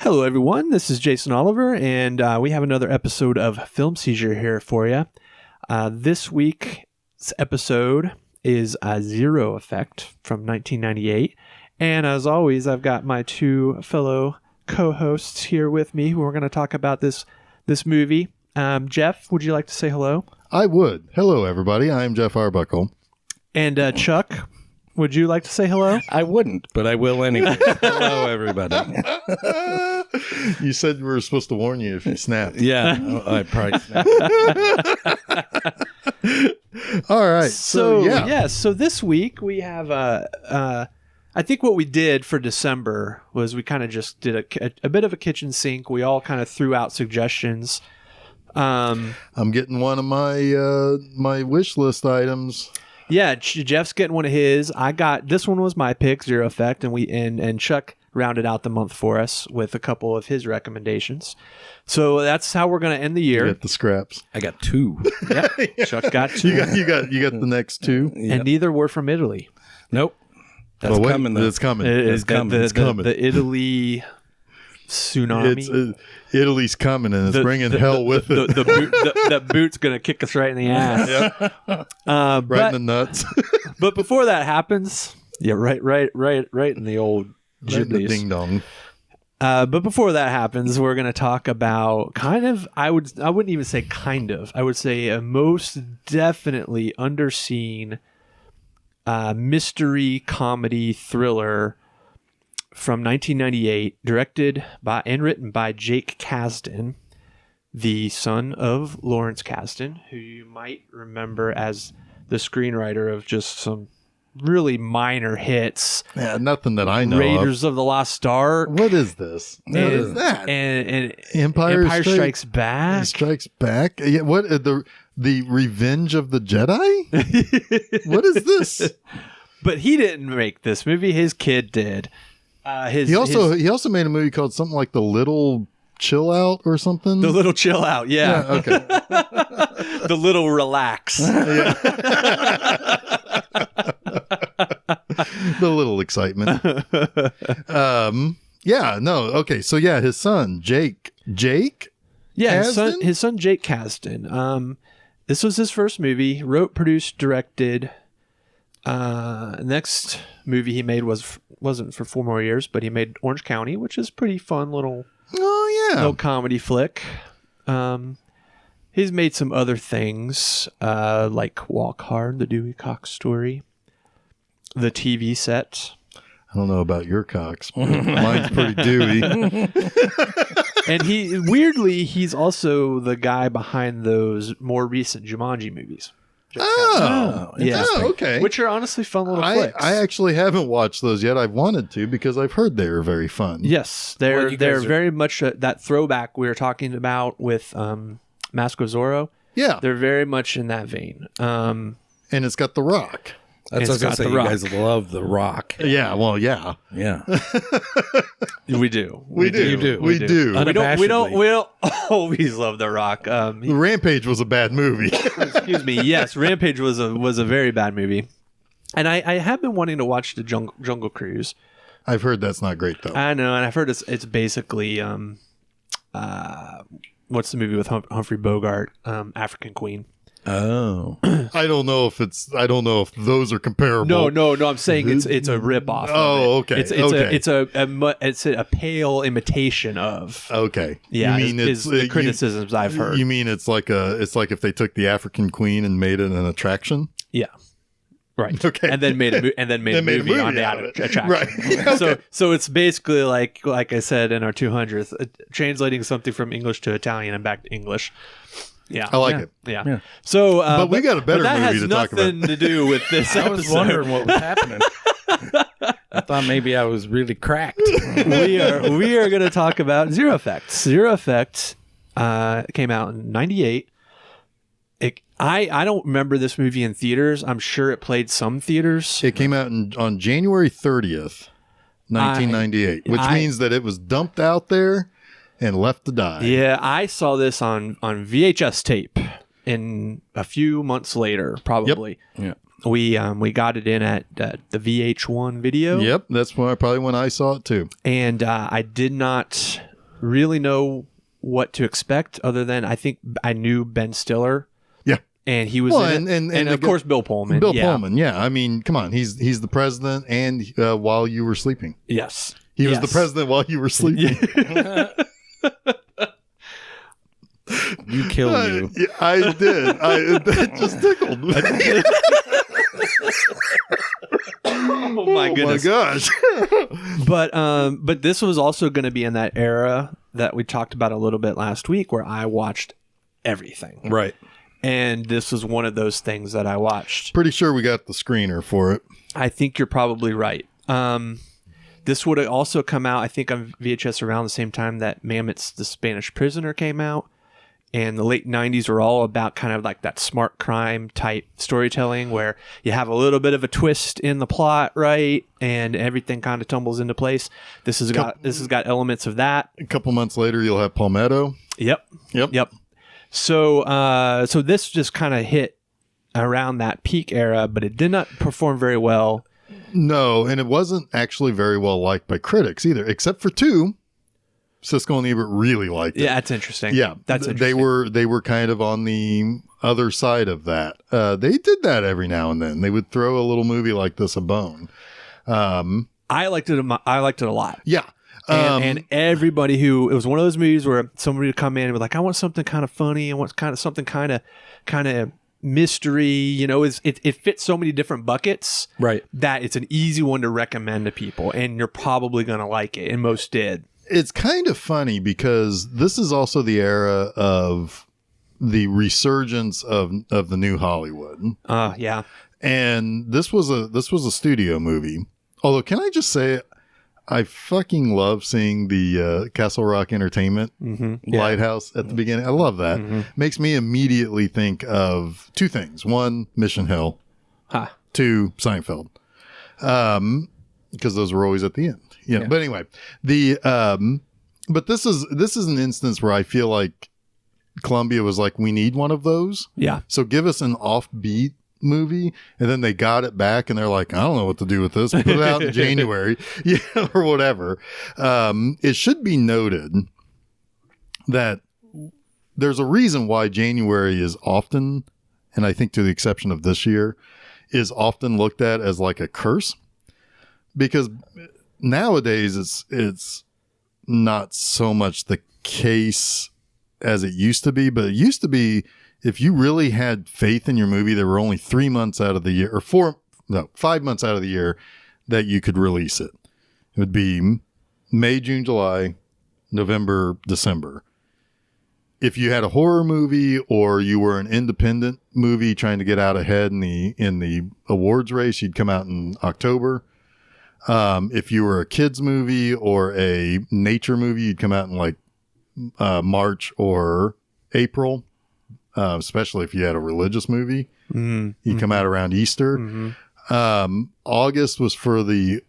Hello, everyone. This is Jason Oliver, and we have another episode of Film Seizure here for you. This week's episode is Zero Effect from 1998. And as always, I've got my two fellow co-hosts here with me who are going to talk about this movie. Jeff, would you like to say hello? I would. Hello, everybody. I'm Jeff Arbuckle. And Chuck, would you like to say hello? I wouldn't, but I will anyway. Hello, everybody. You said we were supposed to warn you if you snapped. Yeah, I probably snapped. All right. So this week we have, I think what we did for December was we kind of just did a bit of a kitchen sink. We all kind of threw out suggestions. I'm getting one of my my wish list items. Yeah, Jeff's getting one of his. This one was my pick, Zero Effect, and Chuck rounded out the month for us with a couple of his recommendations. So that's how we're going to end the year. You get the scraps. I got two. Yeah, Chuck got two. You got the next two, and neither were from Italy. Nope. That's coming. Though. It's coming. It's coming. It's coming. The Italy tsunami. Italy's coming, and it's bringing hell with it. The boot's going to kick us right in the ass. Yep. Right in the nuts. But before that happens, yeah, right in the old Ghibli's. Ding dong. But before that happens, we're going to talk about I wouldn't even say kind of. I would say a most definitely underseen mystery comedy thriller from 1998, directed by and written by Jake Kasdan, the son of Lawrence Kasdan, who you might remember as the screenwriter of just some really minor hits. Yeah, nothing that I know Raiders of the Lost Ark. What is this? What is that? And Empire Strikes Back. Strikes Back? Yeah, what the Revenge of the Jedi? What is this? But he didn't make this movie. His kid did. He also made a movie called something like The Little Chill Out or something. The Little Chill Out, yeah. Okay. The Little Relax. The Little Excitement. Yeah, no. Okay, so yeah, his son Jake. Yeah, Kasdan? his son Jake Kasdan. This was his first movie. Wrote, produced, directed. Next movie he made wasn't for 4 more years, but he made Orange County, which is pretty fun little comedy flick. He's made some other things like Walk Hard, the Dewey Cox story, the TV Set. I don't know about your cocks, but mine's pretty dewy. And he's also the guy behind those more recent Jumanji movies. Okay. Which are honestly fun little flicks. I actually haven't watched those yet. I've wanted to because I've heard they were very fun. Yes, they're very much that throwback we were talking about with Mask of Zorro. Yeah, they're very much in that vein. And it's got The Rock. That's what I was going to say. You guys love The Rock. Yeah, well, yeah. Yeah. We do. We do. We don't always love The Rock. Rampage was a bad movie. Excuse me. Yes, Rampage was a very bad movie. And I have been wanting to watch the Jungle Cruise. I've heard that's not great though. I know, and I've heard it's basically what's the movie with Humphrey Bogart, African Queen. Oh, I don't know if those are comparable. No. I'm saying it's a ripoff. Oh, okay. It's a pale imitation of. Okay. Yeah. You mean it's the criticisms I've heard. You mean it's like if they took the African Queen and made it an attraction? Yeah. Right. Okay. And then made a movie on the attraction. Right. Okay. So it's basically like I said in our 200th, translating something from English to Italian and back to English. Yeah, I like it. Yeah. So, but we got a better movie to talk about. That has nothing to do with this. I was wondering what was happening. I thought maybe I was really cracked. We are going to talk about Zero Effect. Zero Effect came out in '98. I don't remember this movie in theaters. I'm sure it played some theaters. It came out on January 30th, 1998, which means that it was dumped out there and left to die. Yeah, I saw this on VHS tape in a few months later, probably. Yep. Yeah. We got it in at the VH1 video. Yep, that's probably when I saw it too. And I did not really know what to expect other than I think I knew Ben Stiller. Yeah. And he was in it. And of course, Bill Pullman. Bill Pullman, yeah. I mean, come on. He's the president and while you were sleeping. Yes. He was the president while you were sleeping. You killed you. Yeah, I did. That just tickled. Oh my goodness. Oh my gosh. But this was also going to be in that era that we talked about a little bit last week where I watched everything. Right. And this was one of those things that I watched. Pretty sure we got the screener for it. I think you're probably right. This would have also come out, I think, on VHS around the same time that Mamet's The Spanish Prisoner came out. And the late 90s were all about kind of like that smart crime type storytelling where you have a little bit of a twist in the plot, right? And everything kind of tumbles into place. This has got elements of that. A couple months later, you'll have Palmetto. Yep. So this just kind of hit around that peak era, but it did not perform very well. No, and it wasn't actually very well liked by critics either, except for two. Siskel and Ebert really liked it. Yeah, that's interesting. Yeah, that's interesting. They were kind of on the other side of that. They did that every now and then. They would throw a little movie like this a bone. I liked it. I liked it a lot. Yeah. And everybody it was one of those movies where somebody would come in and be like, I want something kind of funny. I want something kind of mystery. You know, it fits so many different buckets, right? That it's an easy one to recommend to people, and you're probably going to like it. And most did. It's kind of funny because this is also the era of the resurgence of the new Hollywood. Yeah. And this was a studio movie. Although, can I just say, I fucking love seeing the Castle Rock Entertainment lighthouse at the beginning. I love that. Makes me immediately think of two things. One, Mission Hill. Two, Seinfeld. Because those were always at the end. You know, yeah. But anyway, but this is an instance where I feel like Columbia was like, we need one of those. Yeah. So give us an offbeat movie, and then they got it back, and they're like, I don't know what to do with this. Put it out in January, or whatever. It should be noted that there's a reason why January is often, and I think to the exception of this year, is often looked at as like a curse, because nowadays it's not so much the case as it used to be, but it used to be if you really had faith in your movie, there were only 3 months out of the year, or 5 months out of the year that you could release it. It would be May, June, July, November, December. If you had a horror movie or you were an independent movie trying to get out ahead in the awards race, you'd come out in October. If you were a kids movie or a nature movie, you'd come out in like March or April, especially if you had a religious movie. You'd come out around Easter. August was for the,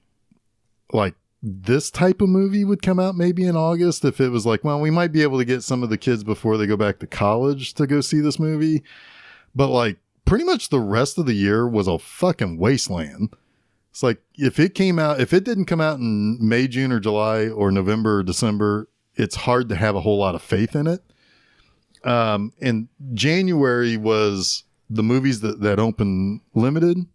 like, this type of movie would come out maybe in August if it was like, well, we might be able to get some of the kids before they go back to college to go see this movie. But like pretty much the rest of the year was a fucking wasteland. It's like if it didn't come out in May, June, or July, or November or December, it's hard to have a whole lot of faith in it. And January was the movies that opened limited,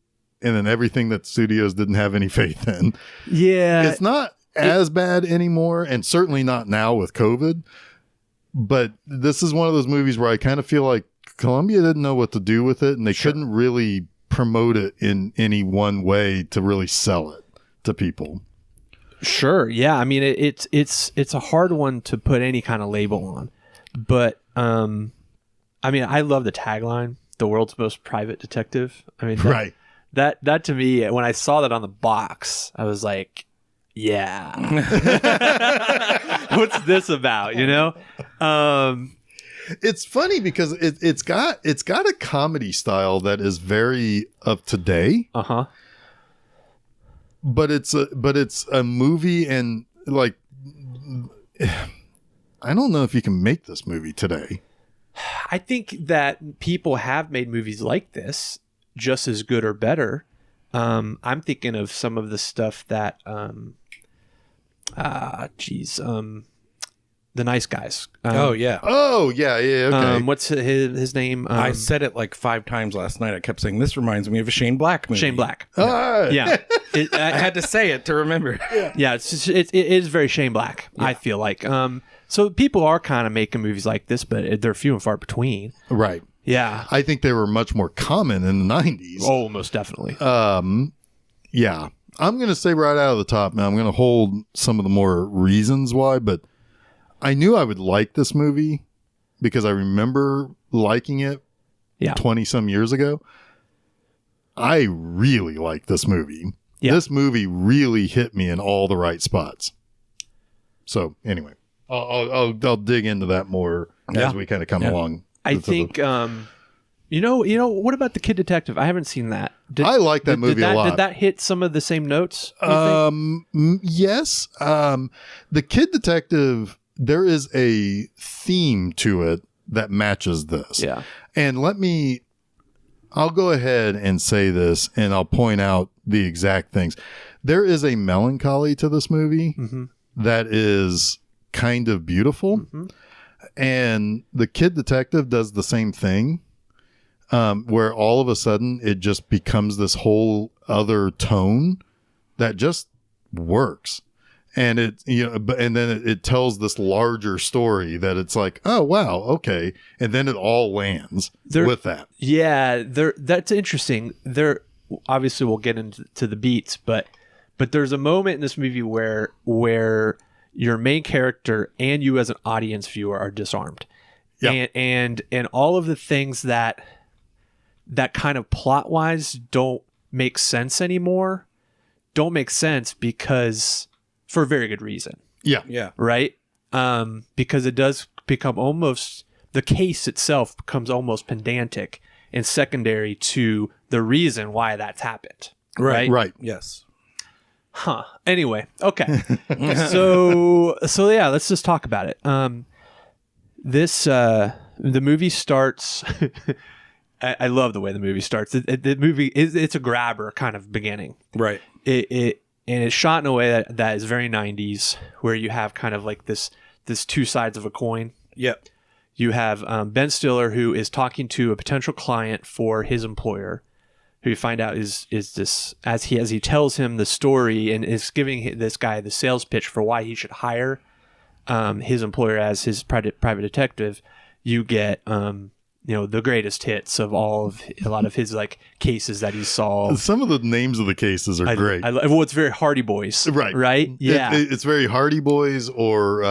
and then everything that studios didn't have any faith in. Yeah. It's not as bad anymore, and certainly not now with COVID. But this is one of those movies where I kind of feel like Columbia didn't know what to do with it, and they couldn't really promote it in any one way to really sell it to people. Sure. Yeah. I mean, it's a hard one to put any kind of label on, but I mean, I love the tagline, "The world's most private detective." I mean, right. That to me, when I saw that on the box, I was like, yeah, what's this about? You know? It's funny because it's got a comedy style that is very of today. But it's a movie, and like, I don't know if you can make this movie today. I think that people have made movies like this just as good or better. I'm thinking of some of the stuff that the nice guys. Oh yeah. Oh yeah, okay. What's his name? I said it like 5 times last night. I kept saying this reminds me of a Shane Black movie. Shane Black. Yeah. I I had to say it to remember. Yeah, it is very Shane Black. Yeah. I feel like. So people are kind of making movies like this, but they're few and far between. Right. Yeah. I think they were much more common in the 90s. Oh, most definitely. Yeah. I'm going to say right out of the top, man, I'm going to hold some of the more reasons why, but I knew I would like this movie because I remember liking it 20 some years ago. I really like this movie. Yeah. This movie really hit me in all the right spots. So anyway, I'll dig into that more as we kind of come along. I think, you know, what about The Kid Detective? I haven't seen that. I like that movie a lot. Did that hit some of the same notes? Yes. The Kid Detective, there is a theme to it that matches this. Yeah. And I'll go ahead and say this, and I'll point out the exact things. There is a melancholy to this movie that is kind of beautiful. Mm-hmm. And The Kid Detective does the same thing, where all of a sudden it just becomes this whole other tone that just works. And and then it tells this larger story that it's like, oh wow, okay, and then it all lands with that. Yeah, that's interesting. Obviously we'll get into the beats, but there's a moment in this movie where your main character and you as an audience viewer are disarmed. Yeah. And all of the things that kind of plot wise don't make sense anymore, don't make sense because for a very good reason. Yeah. Yeah. Right? Because it does become almost, the case itself becomes almost pedantic and secondary to the reason why that's happened. Right? Right. Yes. Huh. Anyway, okay. So yeah, let's just talk about it. The movie starts. I love the way the movie starts. The movie it's a grabber kind of beginning. Right. And it's shot in a way that is very 90s, where you have kind of like this two sides of a coin. Yep. You have Ben Stiller, who is talking to a potential client for his employer, who you find out is this, as he tells him the story and is giving this guy the sales pitch for why he should hire his employer as his private detective. You get the greatest hits of a lot of his like cases that he solved. Some of the names of the cases are great. Well, it's very Hardy Boys, right? Yeah, it's very Hardy Boys, or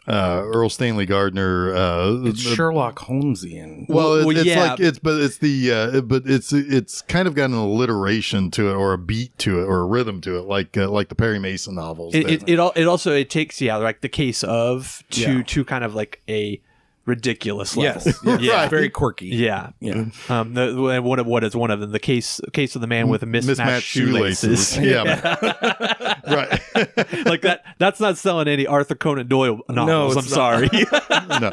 Earl Stanley Gardner. It's Sherlock Holmesian. Well, it's kind of got an alliteration to it, or a beat to it, or a rhythm to it, like the Perry Mason novels. It also takes like the case of to kind of like a ridiculous level. Yes. Yeah. Very quirky. Yeah. Yeah. One of them, the case of the man with mismatched shoelaces. Yeah. Right. Like that's not selling any Arthur Conan Doyle novels. I'm sorry. No.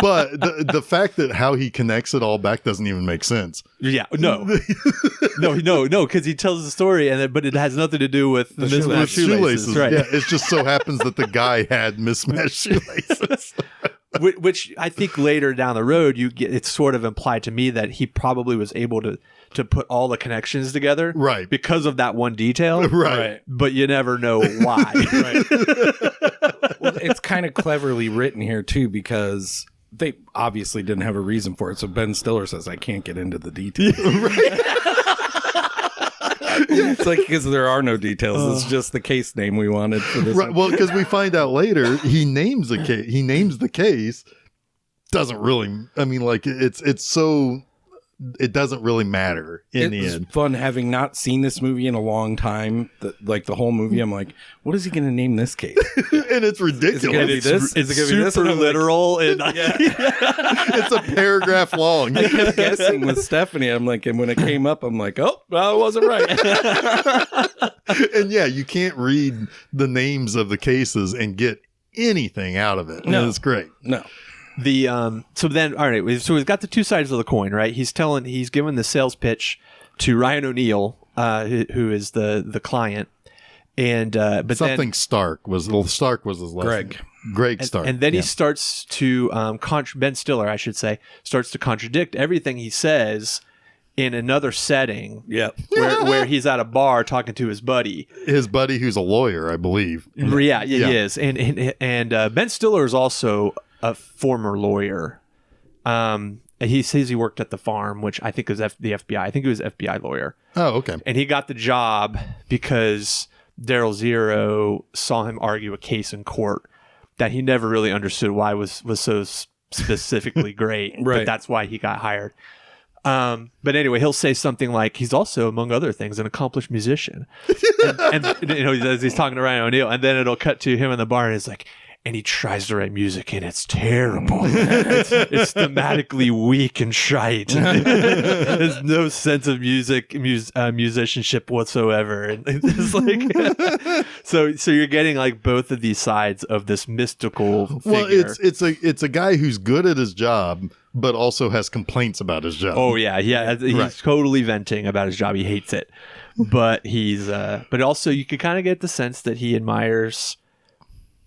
But the fact that how he connects it all back doesn't even make sense. Yeah. No, because he tells the story but it has nothing to do with the mismatched shoelaces. Right. Yeah. It just so happens that the guy had mismatched shoelaces. Which I think later down the road it's sort of implied to me that he probably was able to put all the connections together, right, because of that one detail, right. But you never know why. Right. Well, it's kind of cleverly written here too, because they obviously didn't have a reason for it. So Ben Stiller says, "I can't get into the details." Right. It's like, because there are no details. It's just the case name we wanted for this. Right. Well, because we find out later he names the case. He names the case. Doesn't really. I mean, like it's so. It doesn't really matter in the end. It's fun having not seen this movie in a long time. Like the whole movie, I'm like, what is he going to name this case? And it's ridiculous. Is it going to be this? Is it going to be this? Super literal. Like, it's a paragraph long. I kept guessing with Stephanie. I'm like, and when it came up, I'm like, oh, well, I wasn't right. And yeah, you can't read the names of the cases and get anything out of it. No, it's great. No. So then, all right. So we've got the two sides of the coin, right? He's giving the sales pitch to Ryan O'Neal, who is the client, And but something Stark was his last name. Greg Stark. And then he starts to Ben Stiller, I should say, starts to contradict everything he says in another setting. Yeah, where he's at a bar talking to his buddy. His buddy, who's a lawyer, I believe. Yeah, he is. And Ben Stiller is also a former lawyer. He says he worked at the farm, which I think is the FBI. I think he was an FBI lawyer. Oh, okay. And he got the job because Daryl Zero saw him argue a case in court that he never really understood why was so specifically great. Right. But that's why he got hired. But anyway, he'll say something like he's also, among other things, an accomplished musician. and he's talking to Ryan O'Neal, and then it'll cut to him in the bar, and it's like, and he tries to write music, and it's terrible. It's thematically weak and shite. There's no sense of musicianship whatsoever. And it's like, so you're getting like both of these sides of this mystical figure. Well, it's a guy who's good at his job, but also has complaints about his job. Oh yeah, he's totally venting about his job. He hates it, but but also you could kind of get the sense that he admires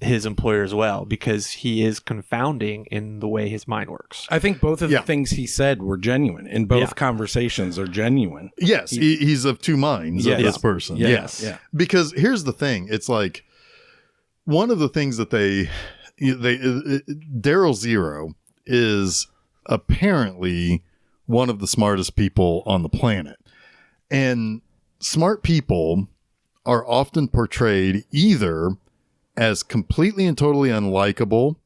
his employer as well, because he is confounding in the way his mind works. I think both of the things he said were genuine, and both conversations are genuine. Yes, he's of two minds of this person. Yes. Yeah. Because here's the thing. It's like one of the things that Daryl Zero is apparently one of the smartest people on the planet. And smart people are often portrayed either as completely and totally unlikable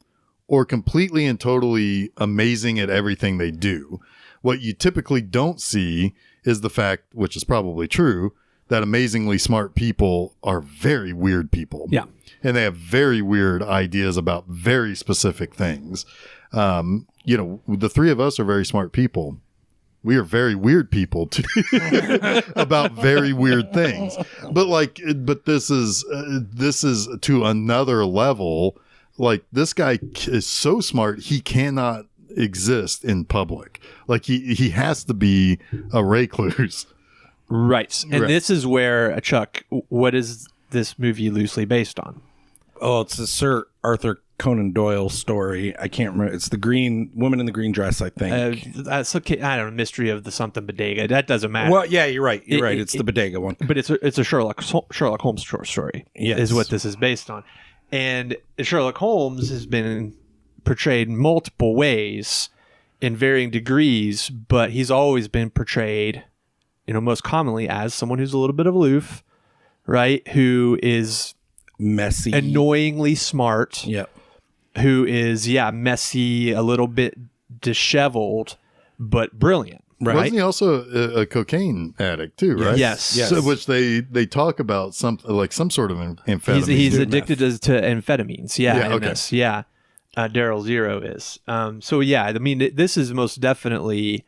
or completely and totally amazing at everything they do. What you typically don't see is the fact, which is probably true, that amazingly smart people are very weird people. Yeah. And they have very weird ideas about very specific things. The three of us are very smart people. We are very weird people too about very weird things. But this is to another level. Like, this guy is so smart, he cannot exist in public. Like, he has to be a recluse. Right. And this is where, Chuck, what is this movie loosely based on? Oh, it's a Sir Arthur Conan Doyle story. I can't remember. It's the green woman in the green dress, I think. That's okay. I don't know. Mystery of the something bodega. That doesn't matter. Well, yeah, you're right. It's the bodega one. But it's a Sherlock Holmes short story. Yes. Is what this is based on. And Sherlock Holmes has been portrayed multiple ways in varying degrees, but he's always been portrayed, most commonly as someone who's a little bit aloof, right? Who is messy, annoyingly smart. Yep. Who is messy, a little bit disheveled, but brilliant. Right? Wasn't he also a cocaine addict too? Right. Yes. So, which they talk about some sort of amphetamine. He's addicted to amphetamines. Yeah. Okay. Daryl Zero is. This is most definitely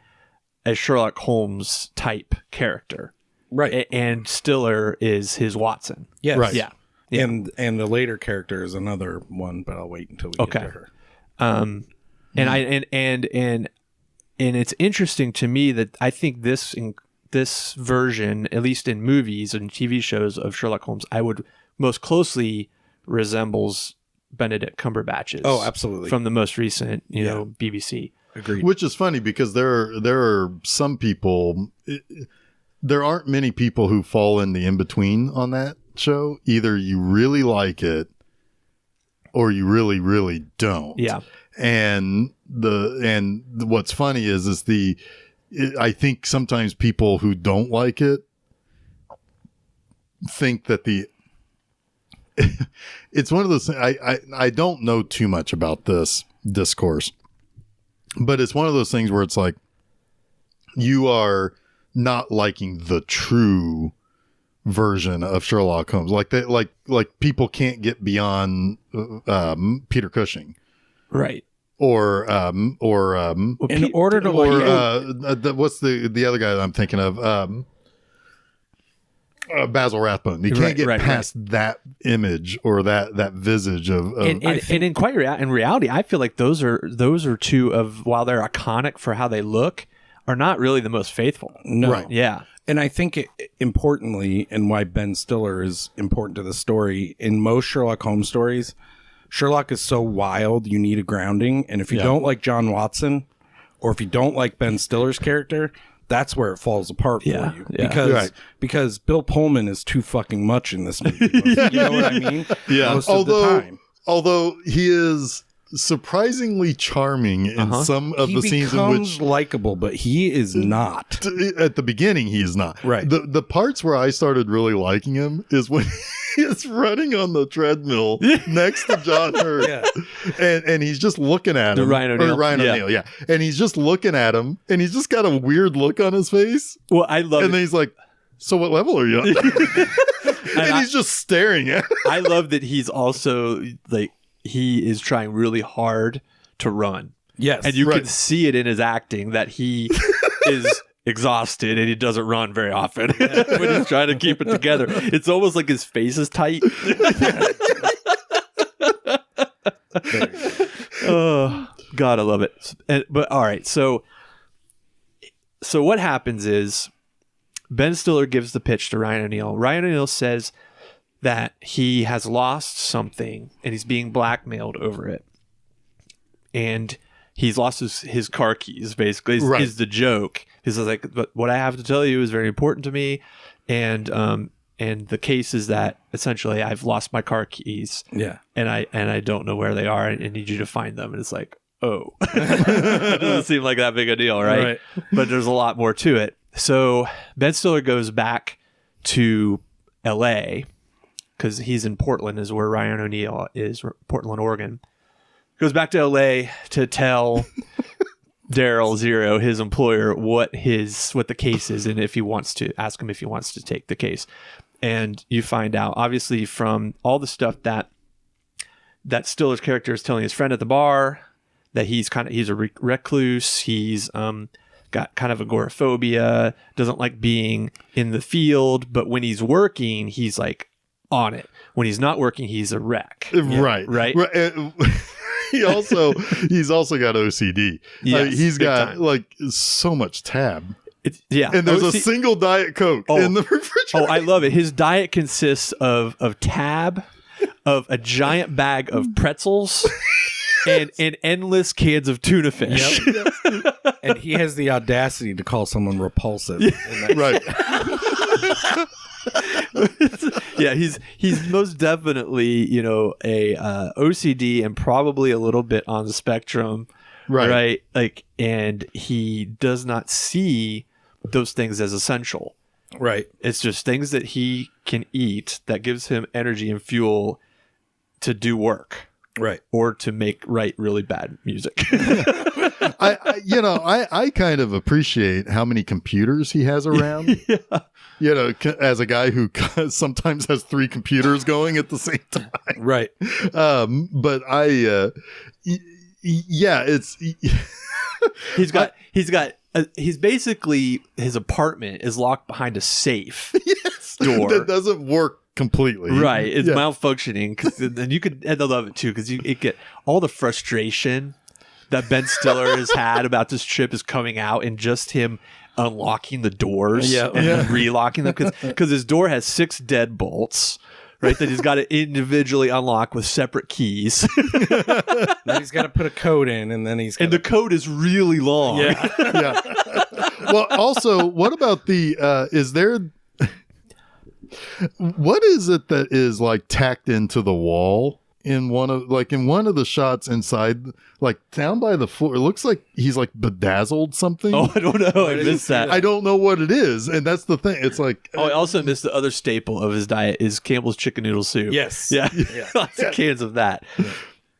a Sherlock Holmes type character. Right. And Stiller is his Watson. Yes. Right. Yeah. And the later character is another one, but I'll wait until we get to her. And it's interesting to me that I think this version, at least in movies and TV shows of Sherlock Holmes, I would most closely resembles Benedict Cumberbatch's. Oh, absolutely. From the most recent, BBC. Agreed. Which is funny because there are some people. There aren't many people who fall in the in between on that show. Either you really like it or you really, really don't. Yeah. And what's funny is I think sometimes people who don't like it think that it's one of those things. I don't know too much about this discourse, but it's one of those things where it's like you are not liking the true version of Sherlock Holmes. Like people can't get beyond Peter Cushing, right? Or in order to what's the other guy that I'm thinking of? Basil Rathbone. You can't get past that image or that visage of and in reality, I feel like those are two of, while they're iconic for how they look, are not really the most faithful. No. Right. Yeah. And I think importantly, and why Ben Stiller is important to the story, in most Sherlock Holmes stories, Sherlock is so wild, you need a grounding. And if you don't like John Watson, or if you don't like Ben Stiller's character, that's where it falls apart for you. Yeah. Because Bill Pullman is too fucking much in this movie. You know what I mean? Yeah. Most of the time. Although he is surprisingly charming in some of the scenes in which He becomes likable, but he is not. at the beginning he is not. Right. The parts where I started really liking him is when he is running on the treadmill next to John Hurt. And he's just looking at him. Ryan O'Neal. Yeah. And he's just looking at him and he's just got a weird look on his face. Well, I love And then he's like, so what level are you on? and he's just staring at him. I love that he's also like, he is trying really hard to run. Yes. And you can see it in his acting that he is exhausted and he doesn't run very often when he's trying to keep it together. It's almost like his face is tight. Oh, God, I love it. But all right, so what happens is Ben Stiller gives the pitch to Ryan O'Neal. Ryan O'Neal says that he has lost something and he's being blackmailed over it. And he's lost his car keys, basically, is the joke. He's like, but what I have to tell you is very important to me. And the case is that essentially I've lost my car keys. Yeah. And I don't know where they are. I need you to find them. And it's like, oh, it doesn't seem like that big a deal, right? But there's a lot more to it. So Ben Stiller goes back to LA because he's in Portland, is where Ryan O'Neal is, Portland, Oregon. Goes back to LA to tell Daryl Zero, his employer, what the case is, and if he wants to ask him if he wants to take the case. And you find out, obviously, from all the stuff that Stiller's character is telling his friend at the bar, that he's a recluse. He's got kind of agoraphobia, doesn't like being in the field, but when he's working, he's like on it. When he's not working, he's a wreck. Right. He's also got OCD. Yes, he's got time. like so much tab. And there's a single Diet Coke in the refrigerator. Oh, I love it. His diet consists of tab, of a giant bag of pretzels, and endless cans of tuna fish. Yep. And he has the audacity to call someone repulsive. Right. Yeah, he's most definitely, a OCD and probably a little bit on the spectrum. Right. Like, and he does not see those things as essential. Right. It's just things that he can eat that gives him energy and fuel to do work. Right. Or to write really bad music. I kind of appreciate how many computers he has around. As a guy who sometimes has 3 computers going at the same time. Right. But he's basically, his apartment is locked behind a safe door that doesn't work completely. Right. It's malfunctioning. And you could, and I love it too, because you get all the frustration that Ben Stiller has had about this trip is coming out in just him unlocking the doors and relocking them, because his door has 6 deadbolts, right, that he's got to individually unlock with separate keys. Then he's got to put a code in, and then and the code is really long. Yeah. Well, also, what about is there, what is it that is like tacked into the wall in one of the shots inside, like down by the floor? It looks like he's like bedazzled something. Oh, I don't know. I missed that. I don't know what it is, and that's the thing. It's like, I also missed the other staple of his diet is Campbell's chicken noodle soup. Yes. Yeah. Lots of cans of that.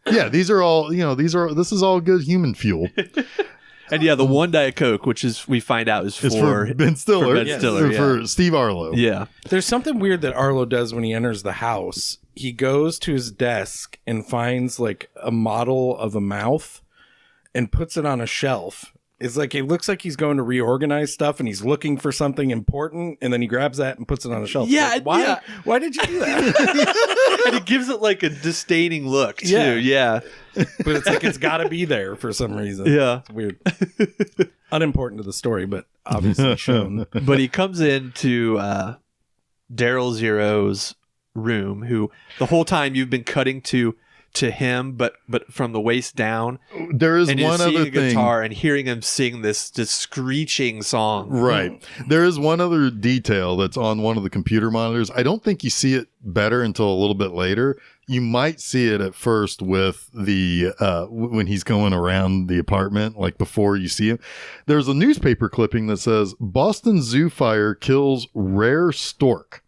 Yeah, these are all, this is all good human fuel. And the one Diet Coke, which is, we find out, is for Ben Stiller. For Ben Stiller, for Steve Arlo. Yeah. There's something weird that Arlo does when he enters the house. He goes to his desk and finds like a model of a mouth and puts it on a shelf. It's like it looks like he's going to reorganize stuff and he's looking for something important and then he grabs that and puts it on a shelf. Yeah, Like, why? yeah. Why did you do that? And he gives it like a disdaining look too. Yeah. Yeah. But it's like it's got to be there for some reason. Yeah. It's weird. Unimportant to the story, but obviously shown. But he comes into Daryl Zero's room, who the whole time you've been cutting to him, but from the waist down. There is And one you're seeing other a thing. guitar and hearing him sing this screeching song. Right. There is one other detail that's on one of the computer monitors. I don't think you see it better until a little bit later. You might see it at first with the when he's going around the apartment, like before you see him. There's a newspaper clipping that says Boston Zoo fire kills rare stork.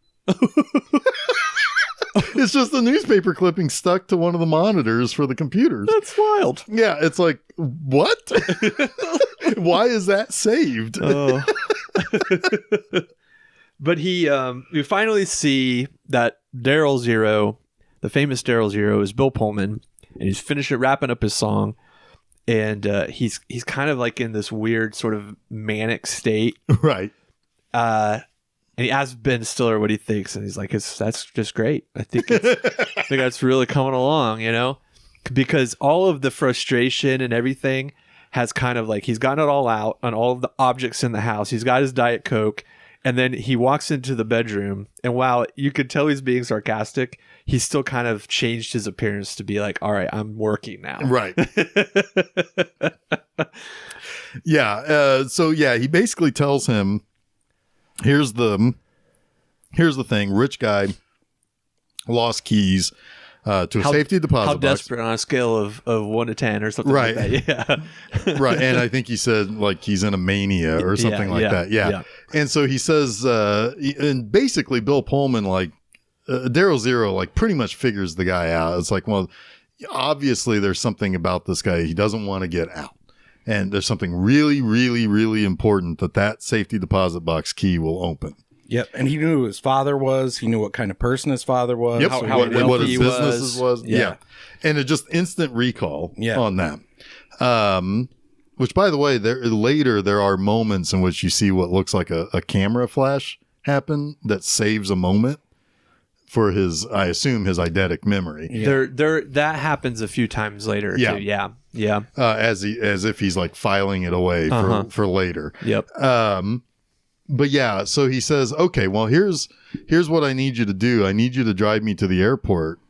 It's just a newspaper clipping stuck to one of the monitors for the computers. That's wild. Yeah, it's like, what? Why is that saved? Oh. But we finally see that Daryl Zero, the famous Daryl Zero, is Bill Pullman, and he's wrapping up his song, and he's kind of like in this weird sort of manic state. Right. And he asks Ben Stiller what he thinks, and he's like, "That's just great. I think that's really coming along, you know, because all of the frustration and everything has kind of like he's gotten it all out on all of the objects in the house. He's got his Diet Coke, and then he walks into the bedroom, and while you could tell he's being sarcastic, he's still kind of changed his appearance to be like, all right, I'm working now. Right. Yeah. So yeah, he basically tells him, here's the thing. Rich guy lost keys to a safety deposit How box. desperate on a scale of 1 to 10 or something Right. like that. Yeah. Right. And I think he said like he's in a mania or something like that. Yeah. And so he says, and basically Bill Pullman, like Daryl Zero, like pretty much figures the guy out. It's like, well, obviously there's something about this guy. He doesn't want to get out. And there's something really, really, really important that safety deposit box key will open. Yep. And he knew who his father was. He knew what kind of person his father was. Yep. How what wealthy his he business was. Yeah. Yeah. And it just instant recall Yeah. on that. Which, by the way, later there are moments in which you see what looks like a camera flash happen that saves a moment for his, I assume, his eidetic memory. Yeah. That happens a few times later Yeah. too. Yeah. Yeah. As if he's like filing it away for later. Yep. But yeah, so he says, okay, well, here's what I need you to do. I need you to drive me to the airport,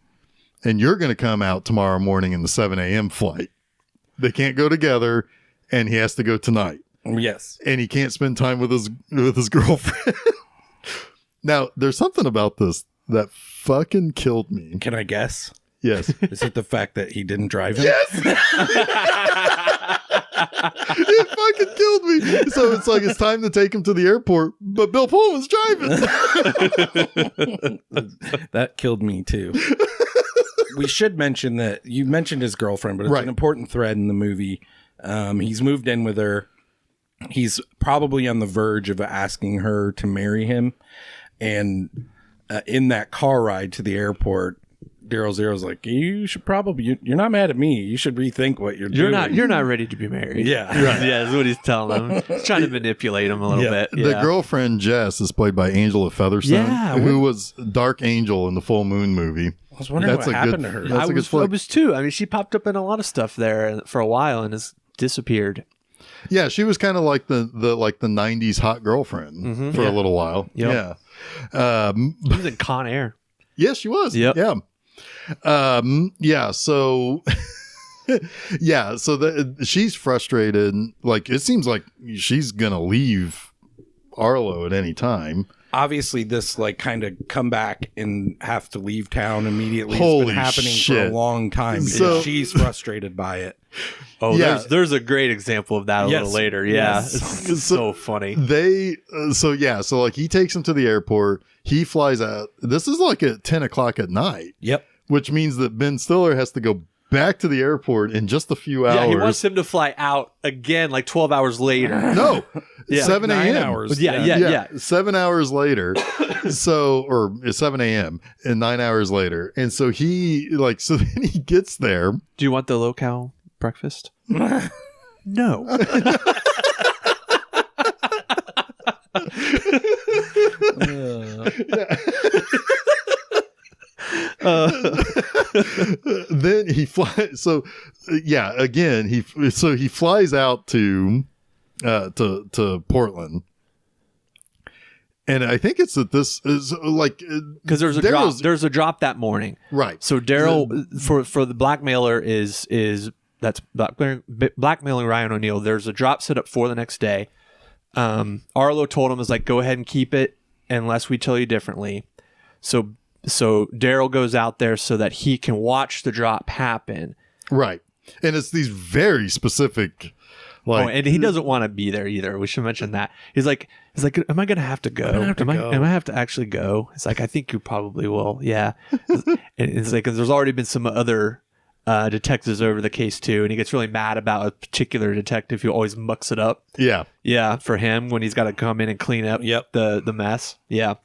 and you're going to come out tomorrow morning in the 7 a.m. flight. They can't go together, and he has to go tonight. Yes. And he can't spend time with his girlfriend. Now, there's something about this that fucking killed me. Can I guess? Yes. Is it the fact that he didn't drive him? Yes. It fucking killed me. So it's like it's time to take him to the airport, but Bill Pullman's driving. That killed me too. We should mention that you mentioned his girlfriend, but it's Right. an important thread in the movie. He's moved in with her. He's probably on the verge of asking her to marry him. And in that car ride to the airport, Daryl Zero's like, you should probably, you're not mad at me. You should rethink what you're doing. You're not ready to be married. Yeah. Right. Yeah, that's what he's telling him. He's trying to manipulate him a little bit. The Yeah. girlfriend Jess is played by Angela Featherstone, Yeah, who was Dark Angel in the Full Moon movie. I was wondering what happened to her. That's a good I flick. was too. I mean, she popped up in a lot of stuff there for a while and has disappeared. Yeah, she was kind of like the 90s hot girlfriend for a little while. Yep. Yeah. She was in Con Air. Yes, she was. Yep. Yeah. Yeah. So, yeah. So she's frustrated. Like, it seems like she's going to leave Arlo at any time. Obviously, this like kind of come back and have to leave town immediately Holy has been happening shit. for a long time. So- Because she's frustrated by it. Oh, Yeah. there's a great example of that a Yes. little later. Yeah. Yes. It's so funny. So like he takes him to the airport. He flies out. This is like at 10 o'clock at night, Yep. which means that Ben Stiller has to go back to the airport in just a few hours. Yeah, he wants him to fly out again like 12 hours later. No, Yeah. 7 9 a.m. hours. Yeah. 7 hours later. Or 7 a.m. and 9 hours later. And so so then he gets there. Do you want the locale breakfast? No. Then he flies. So yeah, again, he flies out to Portland. And I think it's that this is like because there's a drop. There's a drop that morning, right? So Daryl for the blackmailer is that's blackmailing Ryan O'Neal. There's a drop set up for the next day. Arlo told him, is like, go ahead and keep it unless we tell you differently. So Daryl goes out there so that he can watch the drop happen. Right, and it's these very specific. Like, and he doesn't want to be there either. We should mention that. He's like, am I going to have to go? Am I have to actually go? It's like, I think you probably will. Yeah. And it's like, 'cause there's already been some other detectives over the case too. And he gets really mad about a particular detective who always mucks it up. Yeah. Yeah. For him when he's got to come in and clean up the mess. Yeah.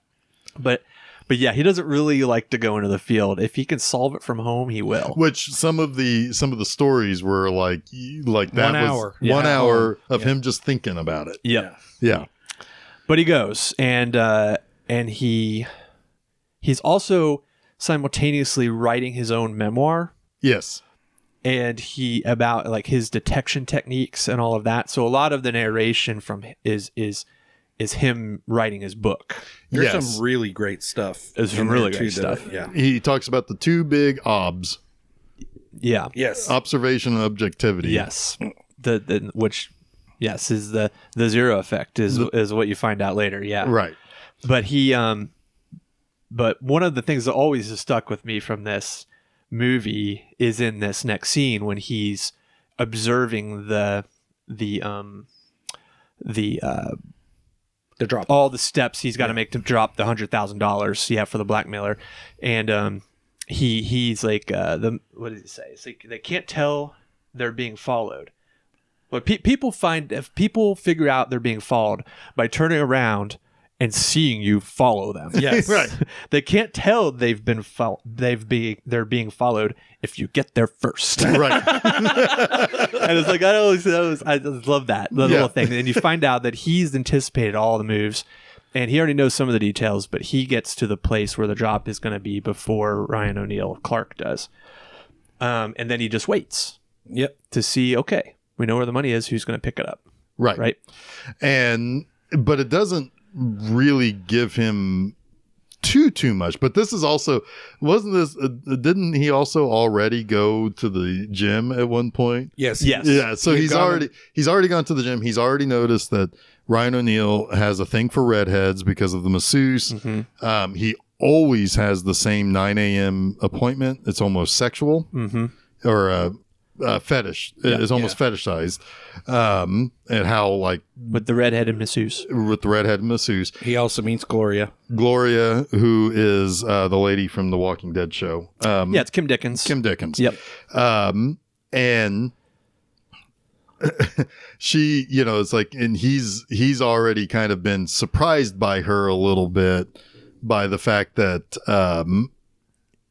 But yeah, he doesn't really like to go into the field. If he can solve it from home, he will. Which some of the stories were like that 1 hour. was 1 hour of him just thinking about it. Yeah. But he goes and he's also simultaneously writing his own memoir. Yes. And about like his detection techniques and all of that. So a lot of the narration from is him writing his book. There's some really great stuff. There's some really great stuff. Yeah. He talks about the two big obs. Yeah. Yes. Observation and objectivity. Yes. Which is the zero effect is what you find out later. Yeah. Right. But but one of the things that always has stuck with me from this movie is in this next scene when he's observing the drop, all the steps he's got to make to drop the $100,000 for the blackmailer. And he's like what does he say? It's like they can't tell they're being followed. But people figure out they're being followed by turning around and seeing you follow them. Yes. Right. They can't tell they're being followed if you get there first. Right. And it's like I just love that little thing. And you find out that he's anticipated all the moves, and he already knows some of the details. But he gets to the place where the drop is going to be before Ryan O'Neal Clark does, and then he just waits. Yep. To see. Okay, we know where the money is. Who's going to pick it up? Right. Right. But it doesn't really give him too much. But this is also didn't he also already go to the gym at one point? Yes. Yeah, so he's already gone to the gym. He's already noticed that Ryan O'Neal has a thing for redheads because of the masseuse. Mm-hmm. He always has the same 9 a.m. appointment. It's almost sexual. Mm-hmm. Or fetish. It's almost fetishized. And how like with the redheaded masseuse. He also meets Gloria, who is the lady from the Walking Dead show. It's Kim Dickens. Yep. And she, it's like, and he's already kind of been surprised by her a little bit by the fact that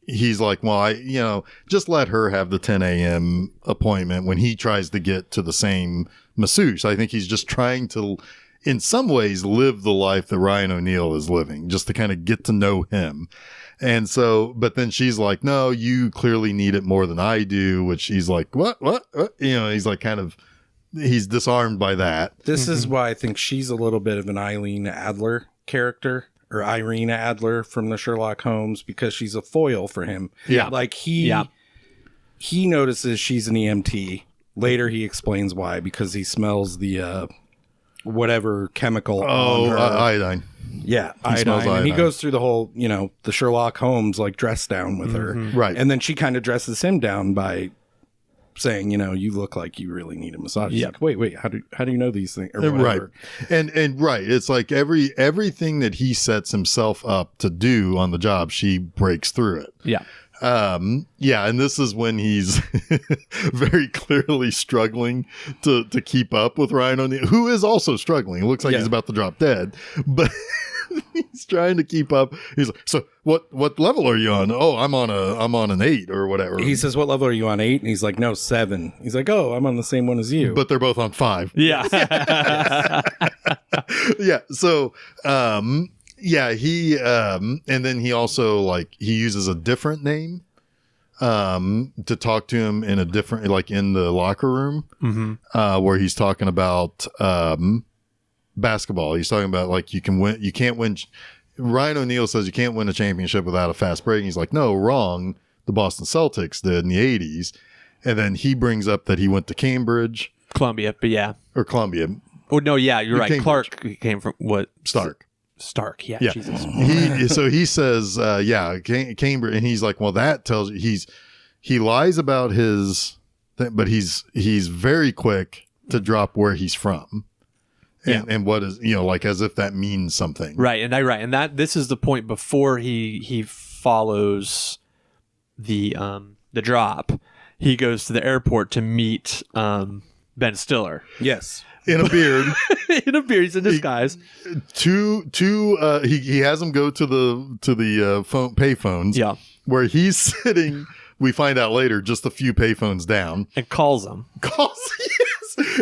he's like, well, just let her have the 10 a.m. appointment when he tries to get to the same masseuse. I think he's just trying to, in some ways, live the life that Ryan O'Neal is living, just to kind of get to know him. And so, but then she's like, no, you clearly need it more than I do, which he's like, what? He's like he's disarmed by that. This is why I think she's a little bit of an Eileen Adler character. Or Irene Adler from the Sherlock Holmes, because she's a foil for him. Yeah. Like he notices she's an EMT. Later he explains why, because he smells the whatever chemical on her. Iodine. Yeah, iodine. And he goes through the whole, the Sherlock Holmes like dress down with her. Right. And then she kind of dresses him down by saying, you look like you really need a massage. Yeah. Like, wait, how do you know these things? Or whatever. Right. And right. It's like everything that he sets himself up to do on the job, she breaks through it. Yeah. And this is when he's very clearly struggling to keep up with Ryan O'Neal, who is also struggling. It looks like he's about to drop dead, but he's trying to keep up. He's like, so what level are you on? Oh, I'm on an 8 or whatever. He says, what level are you on? 8? And he's like, no, 7. He's like, oh, I'm on the same one as you. But they're both on 5. Yeah. Yeah. So, he, and then he also like, he uses a different name, to talk to him in a different, like in the locker room, where he's talking about, basketball. He's talking about like, you can't win. Ryan O'Neal says you can't win a championship without a fast break. And he's like, no, wrong. The Boston Celtics did in the 80s. And then he brings up that he went to Cambridge. Columbia, but yeah. Or Columbia. Oh, no, yeah, you're right. Cambridge. Clark came from what? Stark. Yeah. Jesus. So he says, Cambridge. And he's like, well, that tells you he lies about his thing, but he's very quick to drop where he's from. And what is, like as if that means something. Right. And that this is the point before he follows the drop. He goes to the airport to meet Ben Stiller. Yes. In a beard. He's in disguise. He has him go to the phone payphones. Yeah. Where he's sitting, we find out later, just a few payphones down. And calls him. Yes.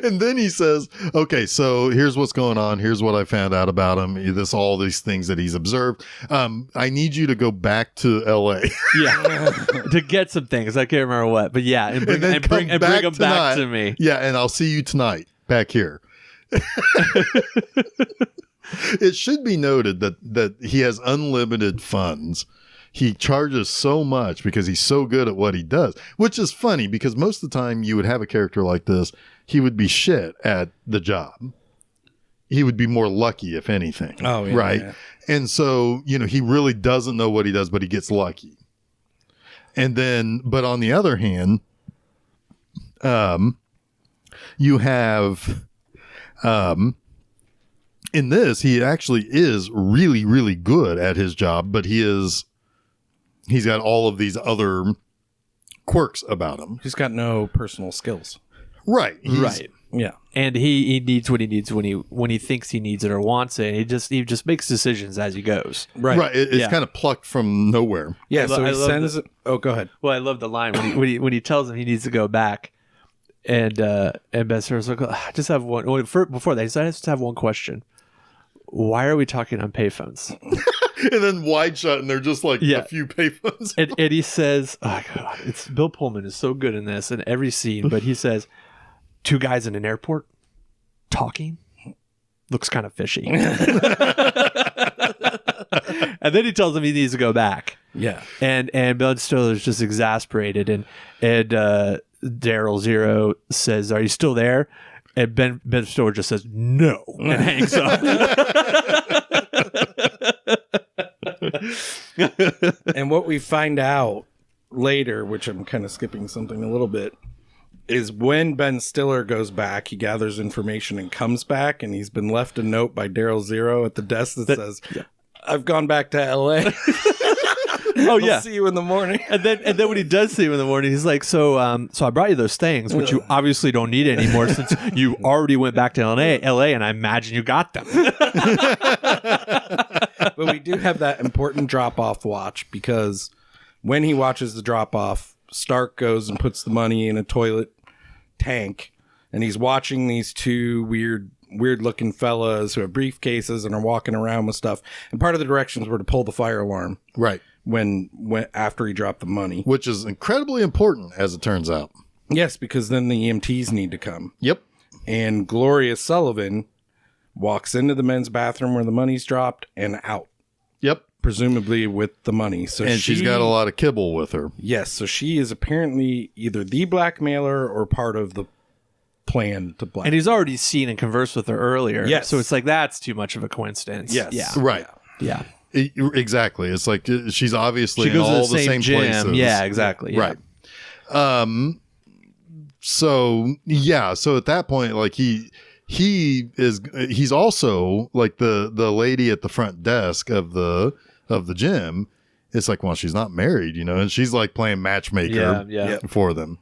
And then he says, okay, so here's what's going on. Here's what I found out about him. All these things that he's observed. I need you to go back to LA. Yeah. To get some things. I can't remember what. But yeah. And bring them back to me. Yeah. And I'll see you tonight back here. It should be noted that he has unlimited funds. He charges so much because he's so good at what he does, which is funny because most of the time you would have a character like this, he would be shit at the job. He would be more lucky, if anything. Oh, yeah. Right. Yeah. And so, he really doesn't know what he does, but he gets lucky. And then, but on the other hand, you have, in this, he actually is really, really good at his job, but he's got all of these other quirks about him. He's got no personal skills. Right. Right. Yeah. And he needs what he needs when he thinks he needs it or wants it. He just makes decisions as he goes. Right. Right. It's kind of plucked from nowhere. Yeah. So he sends. Oh, go ahead. Well, I love the line when he tells him he needs to go back, and Ben Stiller's like, I just have one. Well, before that, he said, I just have one question. Why are we talking on payphones? And then wide shot, and they're just like a few payphones. And he says, oh God, it's Bill Pullman is so good in this in every scene, but he says, two guys in an airport talking looks kind of fishy. And then he tells him he needs to go back. Yeah. And Ben Stiller's just exasperated, and Daryl Zero says, are you still there? And Ben Stiller just says no and hangs up. And what we find out later, which I'm kind of skipping something a little bit, is when Ben Stiller goes back, he gathers information and comes back, and he's been left a note by Daryl Zero at the desk that says, I've gone back to LA. Oh yeah, I'll see you in the morning. And then when he does see him in the morning, he's like, so I brought you those things, which you obviously don't need anymore since you already went back to LA, and I imagine you got them. But we do have that important drop-off watch, because when he watches the drop-off, Stark goes and puts the money in a toilet tank, and he's watching these two weird-looking fellas who have briefcases and are walking around with stuff. And part of the directions were to pull the fire alarm. Right. When after he dropped the money. Which is incredibly important, as it turns out. Yes, because then the EMTs need to come. Yep. And Gloria Sullivan walks into the men's bathroom where the money's dropped and out. Yep. Presumably with the money. And she's got a lot of kibble with her. Yes, so she is apparently either the blackmailer or part of the plan to blackmail. And he's already seen and conversed with her earlier. Yes. So it's like, that's too much of a coincidence. Yes. Yeah. Right. Yeah. Exactly. It's like she's obviously she goes in all to the same gym. places. Yeah, exactly. Yeah. Right. So at that point, like he's also like the lady at the front desk of the gym. It's like, well, she's not married, and she's like playing matchmaker for them.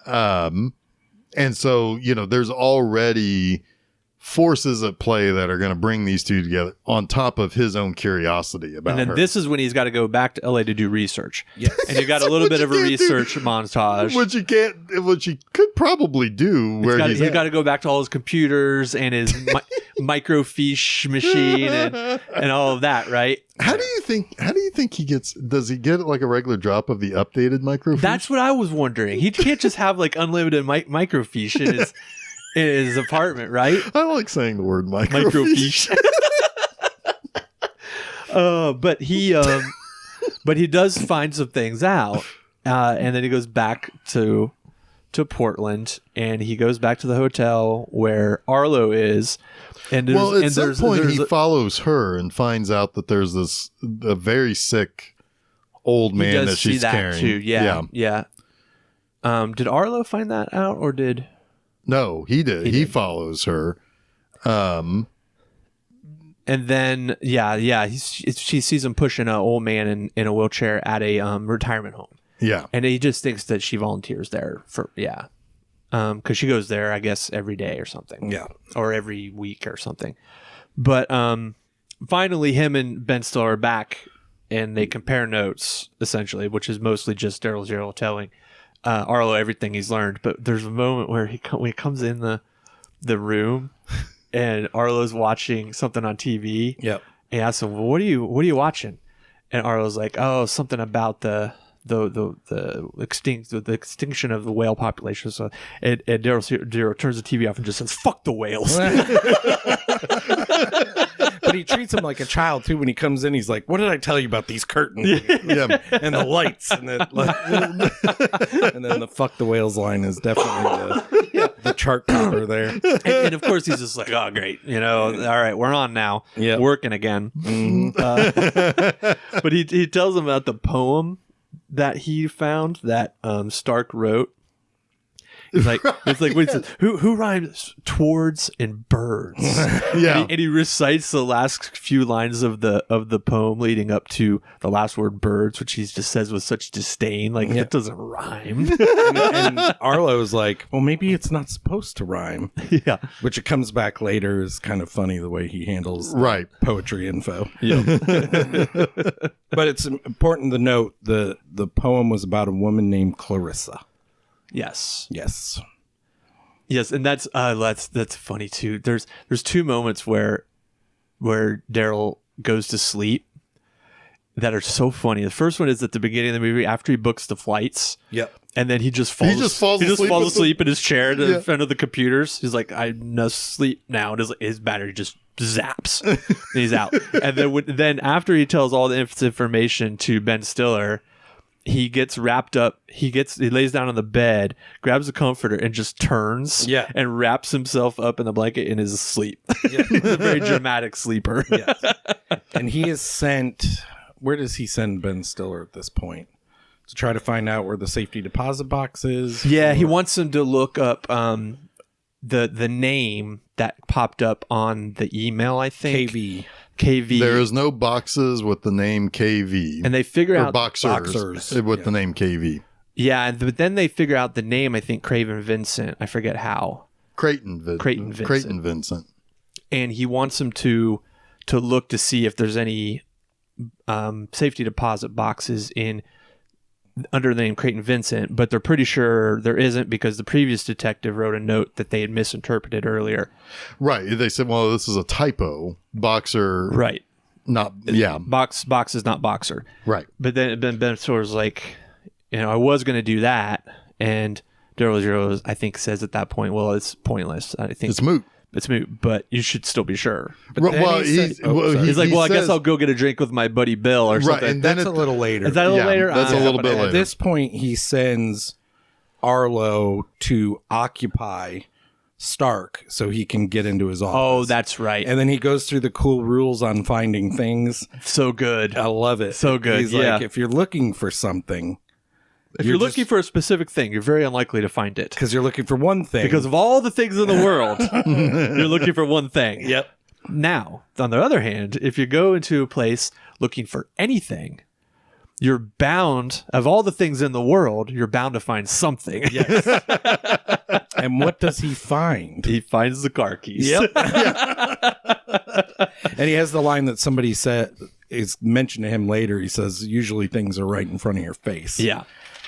And so, there's already forces at play that are going to bring these two together on top of his own curiosity about her. And then this is when he's got to go back to LA to do research. Yes. And you got a little bit of a research montage. Which he could probably do. He's got to go back to all his computers and his microfiche machine and all of that, right? How do you think he gets? Does he get like a regular drop of the updated microfiche? That's what I was wondering. He can't just have like unlimited microfiche in his apartment, right? I like saying the word microfiche. But he does find some things out, and then he goes back to Portland, and he goes back to the hotel where Arlo is. And at some point he follows her and finds out that there's a very sick old man that she's carrying. Too. Yeah. Did Arlo find that out, or did? No, he did. He follows her. And then, she sees him pushing an old man in a wheelchair at a retirement home. Yeah. And he just thinks that she volunteers there because she goes there, I guess, every day or something. Yeah. Or every week or something. But finally, him and Ben Stiller are back, and they compare notes, essentially, which is mostly just Daryl Zero telling Arlo everything he's learned. But there's a moment where when he comes in the room, and Arlo's watching something on TV. Yep. And he asks him, well, what are you watching? And Arlo's like, oh, something about the extinction of the whale population. So and Daryl turns the TV off and just says, fuck the whales. But he treats him like a child too. When he comes in, he's like, what did I tell you about these curtains? Yeah. And the lights and then the fuck the whales line is definitely the chart topper there. And of course he's just like, oh great, all right, we're on now. Yeah. Working again. But he tells him about the poem that he found that Stark wrote. It's like wait, who rhymes towards and birds? Yeah. And he recites the last few lines of the poem leading up to the last word birds, which he just says with such disdain, like it doesn't rhyme. and Arlo's like, well, maybe it's not supposed to rhyme. Yeah. Which it comes back later is kind of funny the way he handles poetry info. Yeah. But it's important to note the poem was about a woman named Clarissa. Yes, and that's funny too. There's two moments where Daryl goes to sleep that are so funny. The first one is at the beginning of the movie after he books the flights. Yep. And then he just falls asleep in his chair in front of the computers. He's like, I'm asleep now. And his battery just zaps. And he's out. And then after he tells all the information to Ben Stiller, he gets wrapped up. He lays down on the bed, grabs a comforter, and just turns. Yeah. And wraps himself up in the blanket and is asleep. Yeah. He's a very dramatic sleeper. Yes. And he is sent. Where does he send Ben Stiller at this point? To try to find out where the safety deposit box is? Yeah, he wants him to look up the name that popped up on the email, I think. KV. There is no boxes with the name KV. And they figure out boxers with the name KV. Yeah, but then they figure out the name, I think, Craven Vincent. I forget how. Creighton Vincent. And he wants him to look to see if there's any safety deposit boxes under the name Creighton Vincent, but they're pretty sure there isn't because the previous detective wrote a note that they had misinterpreted earlier. Right. They said, well, this is a typo. Boxer. Right. Not, yeah. Box is not boxer. Right. But then Ben Stiller's like, I was going to do that. And Daryl Zero, I think, says at that point, well, it's pointless. I think it's moot. It's moot, but you should still be sure. But he's like, I guess I'll go get a drink with my buddy Bill or something. Right, and then that's a little later. Is that a little later? That's a little bit later. At this point, he sends Arlo to occupy Stark so he can get into his office. Oh, that's right. And then he goes through the cool rules on finding things. So good. I love it. So good. He's like, if you're looking for something... If you're looking for a specific thing, you're very unlikely to find it. Because you're looking for one thing. Because of all the things in the world, you're looking for one thing. Yep. Now, on the other hand, if you go into a place looking for anything, you're bound, of all the things in the world, you're bound to find something. Yes. And what does he find? He finds the car keys. Yep. And he has the line that somebody said, it's mentioned to him later. He says, usually things are right in front of your face. Yeah.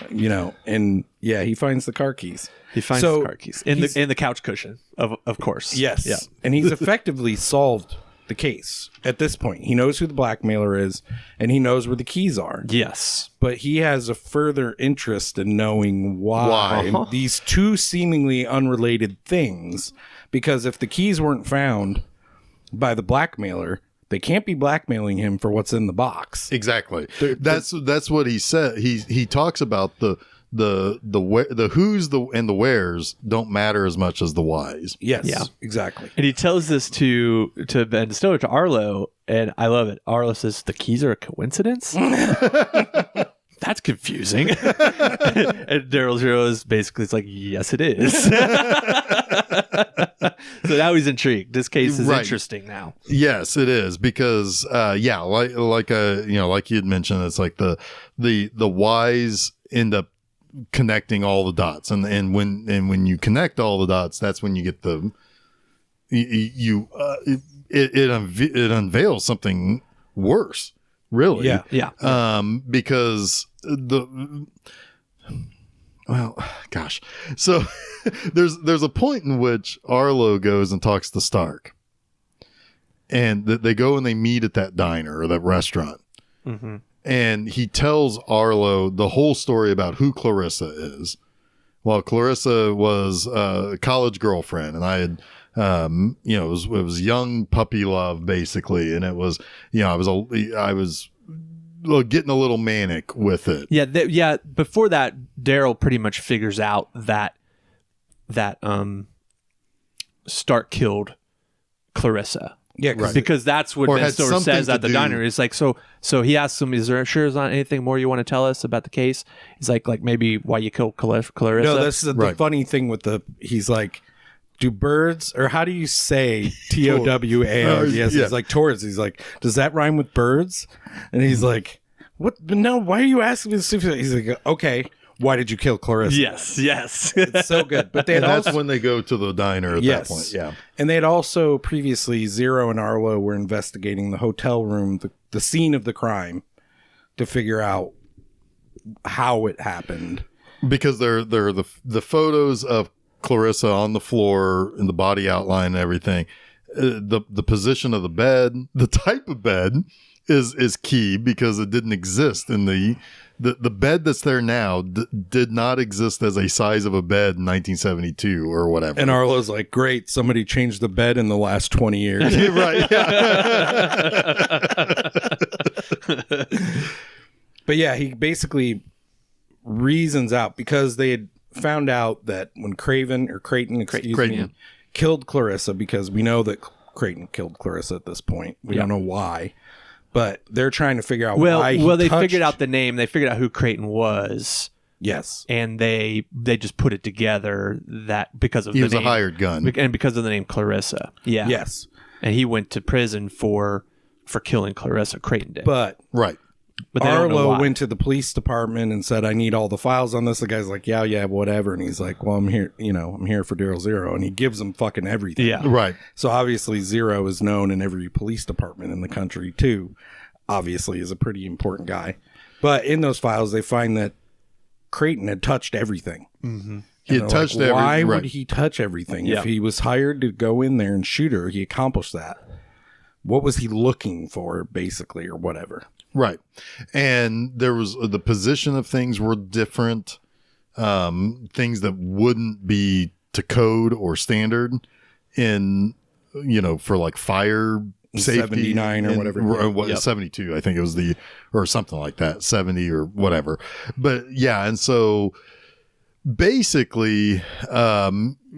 And he finds the car keys. He finds the car keys in the couch cushion, of course. Yes. Yeah. And he's effectively solved the case at this point. He knows who the blackmailer is, and he knows where the keys are. Yes. But he has a further interest in knowing why these two seemingly unrelated things, because if the keys weren't found by the blackmailer, they can't be blackmailing him for what's in the box. Exactly. That's what he said. He talks about the who's and the wheres don't matter as much as the whys. Yes. Yeah. Exactly. And he tells this to Ben Stiller, to Arlo, and I love it. Arlo says, the keys are a coincidence? That's confusing. And Daryl Zero is basically, it's like, yes, it is. So now he's intrigued. This case is interesting now. Yes, it is, because like you had mentioned, it's like the whys end up connecting all the dots, and when you connect all the dots, that's when you get it unveils something worse, really. Yeah. Because so there's a point in which Arlo goes and talks to Stark, and they go and they meet at that diner or that restaurant. Mm-hmm. And he tells Arlo the whole story about who Clarissa is. Well, Clarissa was a college girlfriend, and I had, it was young puppy love, basically. And it was, I was getting a little manic with it. Yeah. Before that, Daryl pretty much figures out that Stark killed Clarissa. Yeah, because that's what Ben Stiller says at the diner. It's like, so he asks him, is there not anything more you want to tell us about the case? He's like maybe why you killed Clarissa? No, this is the funny thing with he's like, do birds, or how do you say TOWARDS? Yeah. He's like, towards. He's like, does that rhyme with birds? And he's like, what? No, why are you asking me this? He's like, okay. Why did you kill Clarissa? Yes. It's so good. But that's when they go to the diner at that point. Yeah. And they had also previously, Zero and Arlo were investigating the hotel room, the scene of the crime, to figure out how it happened. Because they're the photos of Clarissa on the floor and the body outline and everything. The position of the bed, the type of bed is key, because it didn't exist in the bed that's there now did not exist as a size of a bed in 1972 or whatever. And Arlo's like, great, somebody changed the bed in the last 20 years. Right. Yeah. But yeah, he basically reasons out, because they had found out that when Creighton, killed Clarissa, because we know that Creighton killed Clarissa at this point. We don't know why. But they're trying to figure out why they figured out the name. They figured out who Creighton was. Yes. And they just put it together that because of he the was name, a hired gun. and because of the name Clarissa. Yeah. Yes. And he went to prison for killing Clarissa. Creighton did. But they don't know Arlo why. went to the police department and said, I need all the files on this. The guy's like, yeah, whatever. And he's like, well, I'm here, I'm here for Daryl Zero. And he gives them fucking everything. Yeah. Right. So obviously Zero is known in every police department in the country too. Obviously is a pretty important guy. But in those files, they find that Creighton had touched everything. Mm-hmm. He had touched everything. Why would he touch everything? Yeah. If he was hired to go in there and shoot her, he accomplished that. What was he looking for, basically, or whatever? Right. And there was the position of things were different. Things that wouldn't be to code or standard in, for like fire safety. 79 or whatever. 72, I think it was or something like that, 70 or whatever. But yeah. And so basically,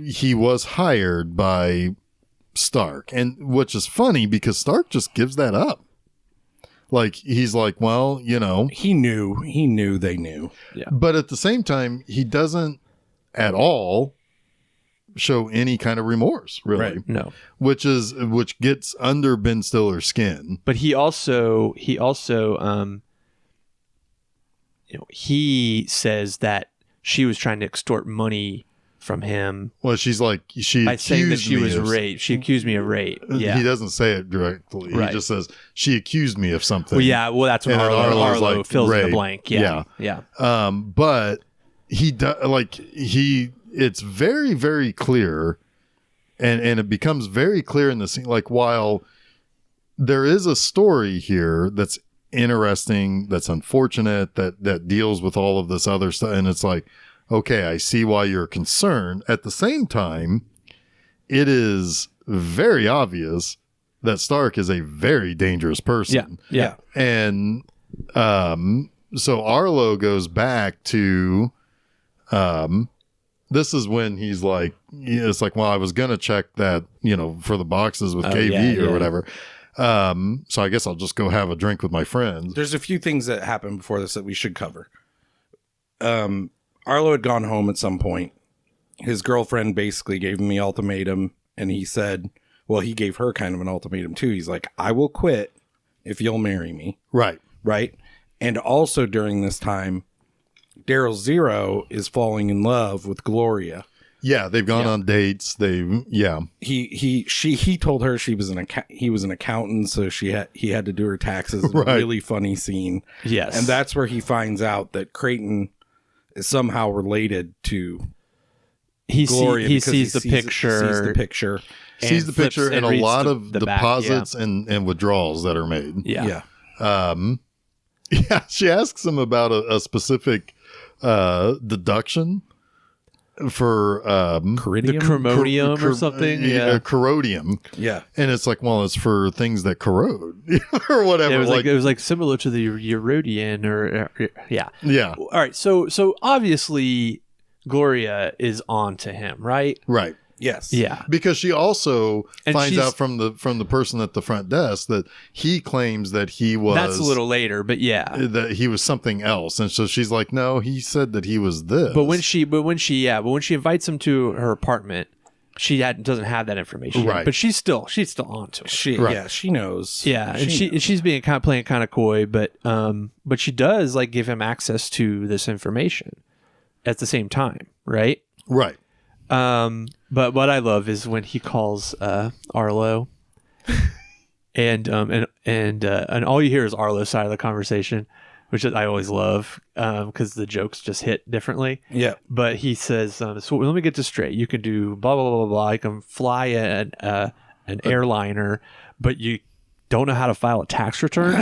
he was hired by Stark, and which is funny because Stark just gives that up. Like, he's like, well, he knew they knew. Yeah. But at the same time, he doesn't at all show any kind of remorse, really. Right. No. Which gets under Ben Stiller's skin. But he also he says that she was trying to extort money from him. Well, she's like, she by saying that accused she me was of- raped. She accused me of rape. Yeah. He doesn't say it directly. Right. He just says, she accused me of something. Well, yeah. Well, that's when And then Arlo Arlo's like, fills in the rape. blank. Yeah. But he does, like, it's very, very clear. And it becomes very clear in the scene, like, while there is a story here that's interesting, that's unfortunate, that deals with all of this other stuff, and it's like, okay, I see why you're concerned. At the same time, it is very obvious that Stark is a very dangerous person. Yeah. And so Arlo goes back to this is when he's like, it's like, well, I was gonna check that, for the boxes with KV or whatever. So I guess I'll just go have a drink with my friends. There's a few things that happened before this that we should cover. Arlo had gone home at some point. His girlfriend basically gave him the ultimatum, and he said, well, he gave her kind of an ultimatum too. He's like, I will quit if you'll marry me. Right. Right. And also during this time, Daryl Zero is falling in love with Gloria. Yeah, they've gone on dates. He told her he was an accountant, so he had to do her taxes. Right. A really funny scene. Yes. And that's where he finds out that Creighton is somehow related to Gloria. He because sees the picture. Sees the picture. Sees the picture and a reads lot of the back, deposits and withdrawals that are made. Yeah. Yeah, she asks him about a specific deduction for The Ceridium? chromodium or something. Yeah. Corrodium. Yeah. And it's like, well, it's for things that corrode or whatever. It was like similar to the Eurodian or yeah. Yeah. All right. So obviously Gloria is on to him, right? Right. Yes. Yeah. Because she also And finds she's- out from the person at the front desk that he claims that he was That's a little later, but yeah. that he was something else, and so she's like, no, he said that he was this. But when she invites him to her apartment, she doesn't have that information. Right. But she's still on to it. Right. She knows. Yeah, and she's being playing kind of coy, but she does like give him access to this information at the same time, right? Right. But what I love is when he calls Arlo, and all you hear is Arlo's side of the conversation, which I always love because the jokes just hit differently. Yeah. But he says, so let me get this straight. You can do blah blah blah blah blah. You can fly an airliner, but you don't know how to file a tax return.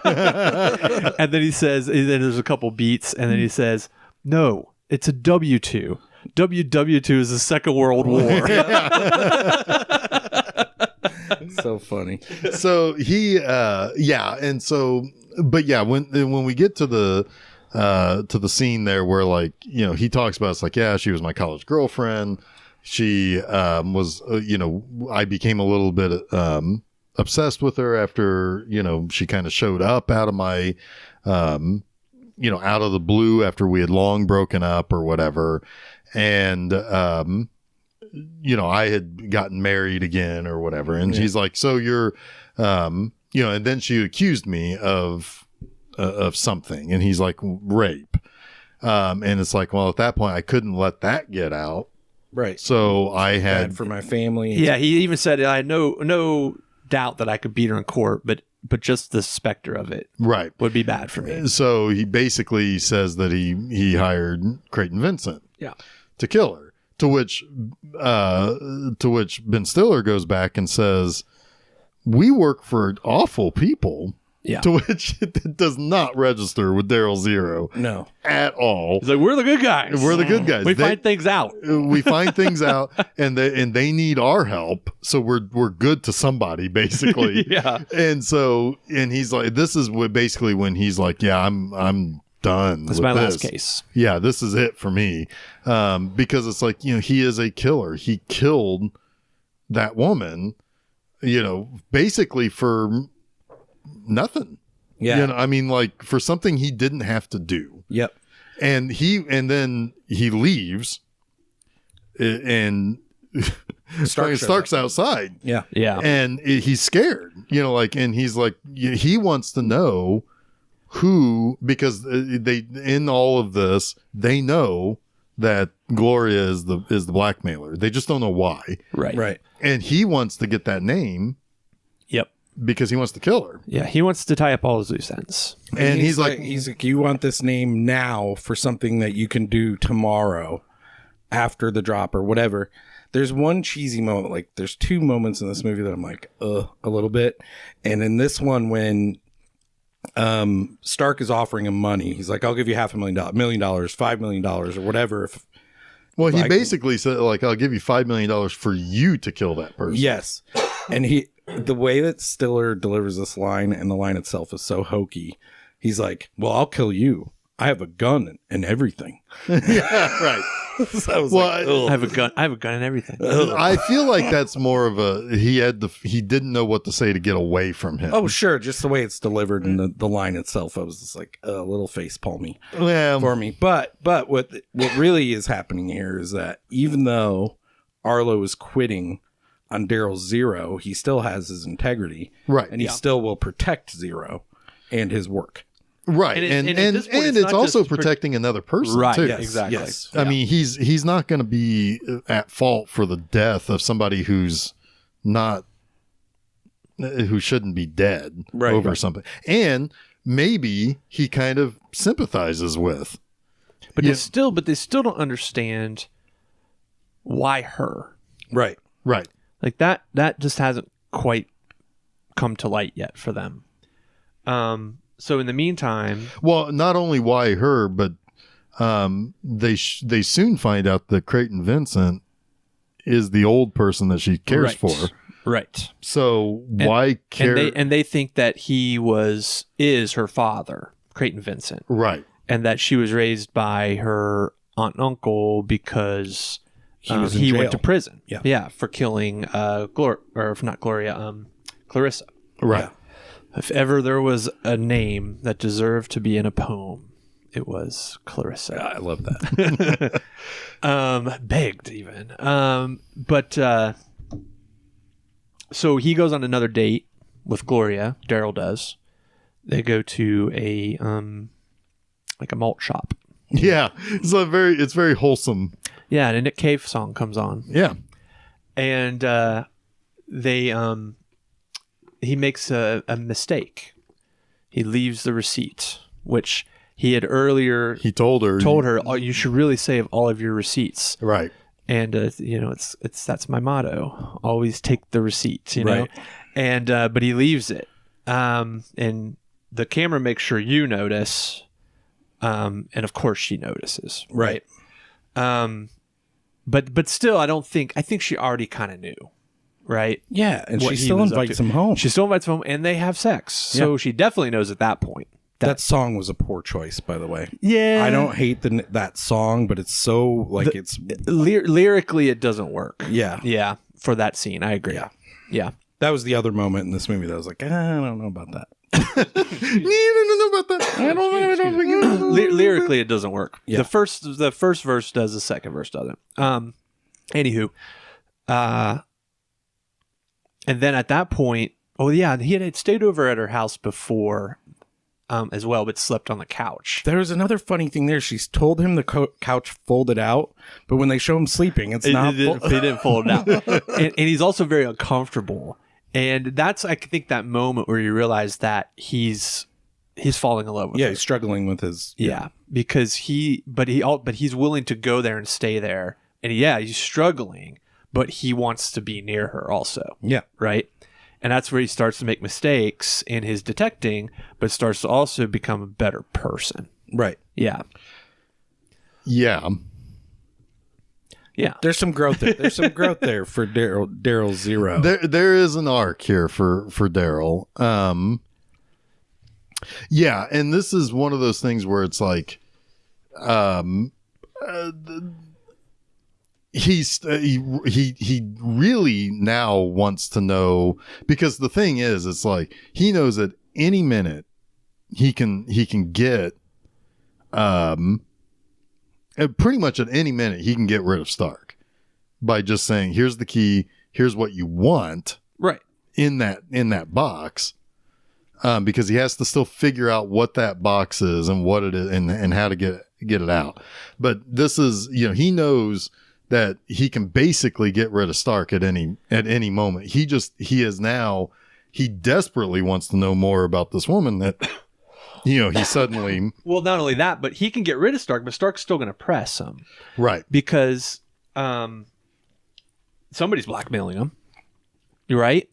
And then he says, and then there's a couple beats, and then he says, no, it's a W-2. WW2 is the Second World War. So funny. So he and so but yeah, when we get to the scene there where, like, he talks about, it's like, yeah, she was my college girlfriend. She was I became a little bit obsessed with her after she kind of showed up out of my out of the blue after we had long broken up or whatever. And, I had gotten married again or whatever. And she's like, so you're, and then she accused me of something. And he's like, rape. And it's like, well, at that point I couldn't let that get out. Right. So I had, Bad for my family. Yeah, he even said, I had no doubt that I could beat her in court, but just the specter of it right. would be bad for me. So he basically says that he hired Creighton Vincent. Yeah. To kill her, to which Ben Stiller goes back and says, we work for awful people. Yeah. To which it does not register with Daryl Zero. No. At all. He's like, we're the good guys. We're the good guys. We find things out. We find things out, and they need our help. So we're good to somebody, basically. Yeah. And he's like, this is basically when he's like, yeah, I'm done. That's with my this. last case. Yeah, this is it for me. Because it's like, he is a killer. He killed that woman, basically for nothing. Yeah. I mean, like, for something he didn't have to do. Yep. And then he leaves and Stark's outside. Yeah. Yeah. And he's scared, and he's like, he wants to know who, because they, in all of this, they know that Gloria is the blackmailer. They just don't know why. Right. And he wants to get that name Yep. because he wants to kill her. Yeah, he wants to tie up all his loose ends. And he's like, you want this name now for something that you can do tomorrow after the drop or whatever. There's one cheesy moment, like there's two moments in this movie that I'm like, a little bit. And in this one, when Stark is offering him money, he's like, I'll give you $500,000, $1 million, $5 million or whatever. well, he basically said, like, I'll give you $5 million for you to kill that person. Yes. And the way that Stiller delivers this line, and the line itself is so hokey. He's like, well, I'll kill you. I have a gun and everything. Yeah, right. So I was Well, like, ugh. I have a gun and everything. I feel like that's more of a he didn't know what to say to get away from him. Oh, sure. Just the way it's delivered and the line itself, I was just like a little face palmy yeah. for me. But what really is happening here is that even though Arlo is quitting on Daryl's Zero, he still has his integrity. Right. And he still will protect Zero and his work. Right. And And at this point, it's not also just protecting another person Right, too. yes, exactly. Yes. I mean, he's not going to be at fault for the death of somebody who shouldn't be dead over something. And maybe he kind of sympathizes with. But they still don't understand why her. Right. Right. Like that just hasn't quite come to light yet for them. So in the meantime, Well, not only why her, but they soon find out that Creighton Vincent is the old person that she cares right, for. Right. So why care? And they think that he is her father, Creighton Vincent, Right. and that she was raised by her aunt and uncle because He was in he jail. went to prison. Yeah. For killing Clarissa. Right. Yeah. If ever there was a name that deserved to be in a poem, it was Clarissa. I love that. Begged even. So he goes on another date with Gloria. Daryl does. They go to a malt shop. Yeah. It's very wholesome. Yeah, and a Nick Cave song comes on, Yeah. and he makes a mistake. He leaves the receipt, which he had earlier He told her. oh, you should really save all of your receipts. Right. And it's that's my motto. Always take the receipts, you know. Right. And but he leaves it. And the camera makes sure you notice. And of course she notices. Right. But still I think she already kind of knew. Right? Yeah. And What she he still was up invites to. him home. She still invites him home and they have sex. So she definitely knows at that point. That song was a poor choice, by the way. Yeah. I don't hate that song, but it's so it's Lyrically it doesn't work. yeah. Yeah, for that scene. I agree. Yeah. Yeah. That was the other moment in this movie that I was like, I don't know about that. I don't know about that. I don't think Lyrically it doesn't work. Yeah. The first verse does, the second verse doesn't. Anywho, and then at that point, he had stayed over at her house before as well, but slept on the couch. There was another funny thing there. She's told him the couch folded out, but when they show him sleeping, it's not. They didn't fold it out. And he's also very uncomfortable. And that's, I think, that moment where you realize that he's falling in love with her. he's struggling with his. Yeah, because he's willing to go there and stay there. And he's struggling, but he wants to be near her also. Yeah. Right? And that's where he starts to make mistakes in his detecting, but starts to also become a better person. Right. Yeah. Yeah. Yeah. There's some growth there. There's some growth there for Daryl Zero. There is an arc here for Daryl. Yeah, and this is one of those things where it's like he really now wants to know, because the thing is, it's like he knows at any minute he can get pretty much at any minute he can get rid of Stark by just saying, here's the key, here's what you want Right. in that box, because he has to still figure out what that box is and what it is and how to get it out. But this is, he knows that he can basically get rid of Stark at any moment. He desperately wants to know more about this woman that, he suddenly. Well, not only that, but he can get rid of Stark, but Stark's still going to press him. Right. Because somebody's blackmailing him. You're right.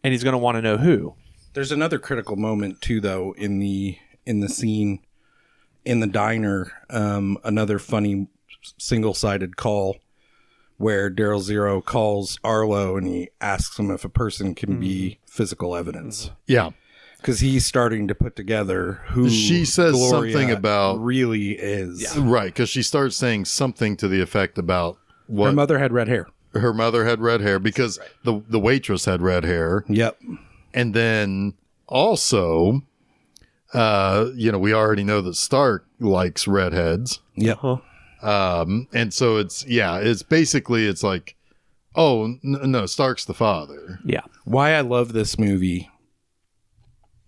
And he's going to want to know who. There's another critical moment too, though, in the scene in the diner. Another funny single-sided call where Daryl Zero calls Arlo and he asks him if a person can be physical evidence. Yeah. Because he's starting to put together who she says Gloria something about really is. Yeah. Right. Because she starts saying something to the effect about what Her mother had red hair. Her mother had red hair because the waitress had red hair. Yep. And then also, we already know that Stark likes redheads. Yep. And so it's basically, it's like, oh, no, Stark's the father. Yeah. Why I love this movie,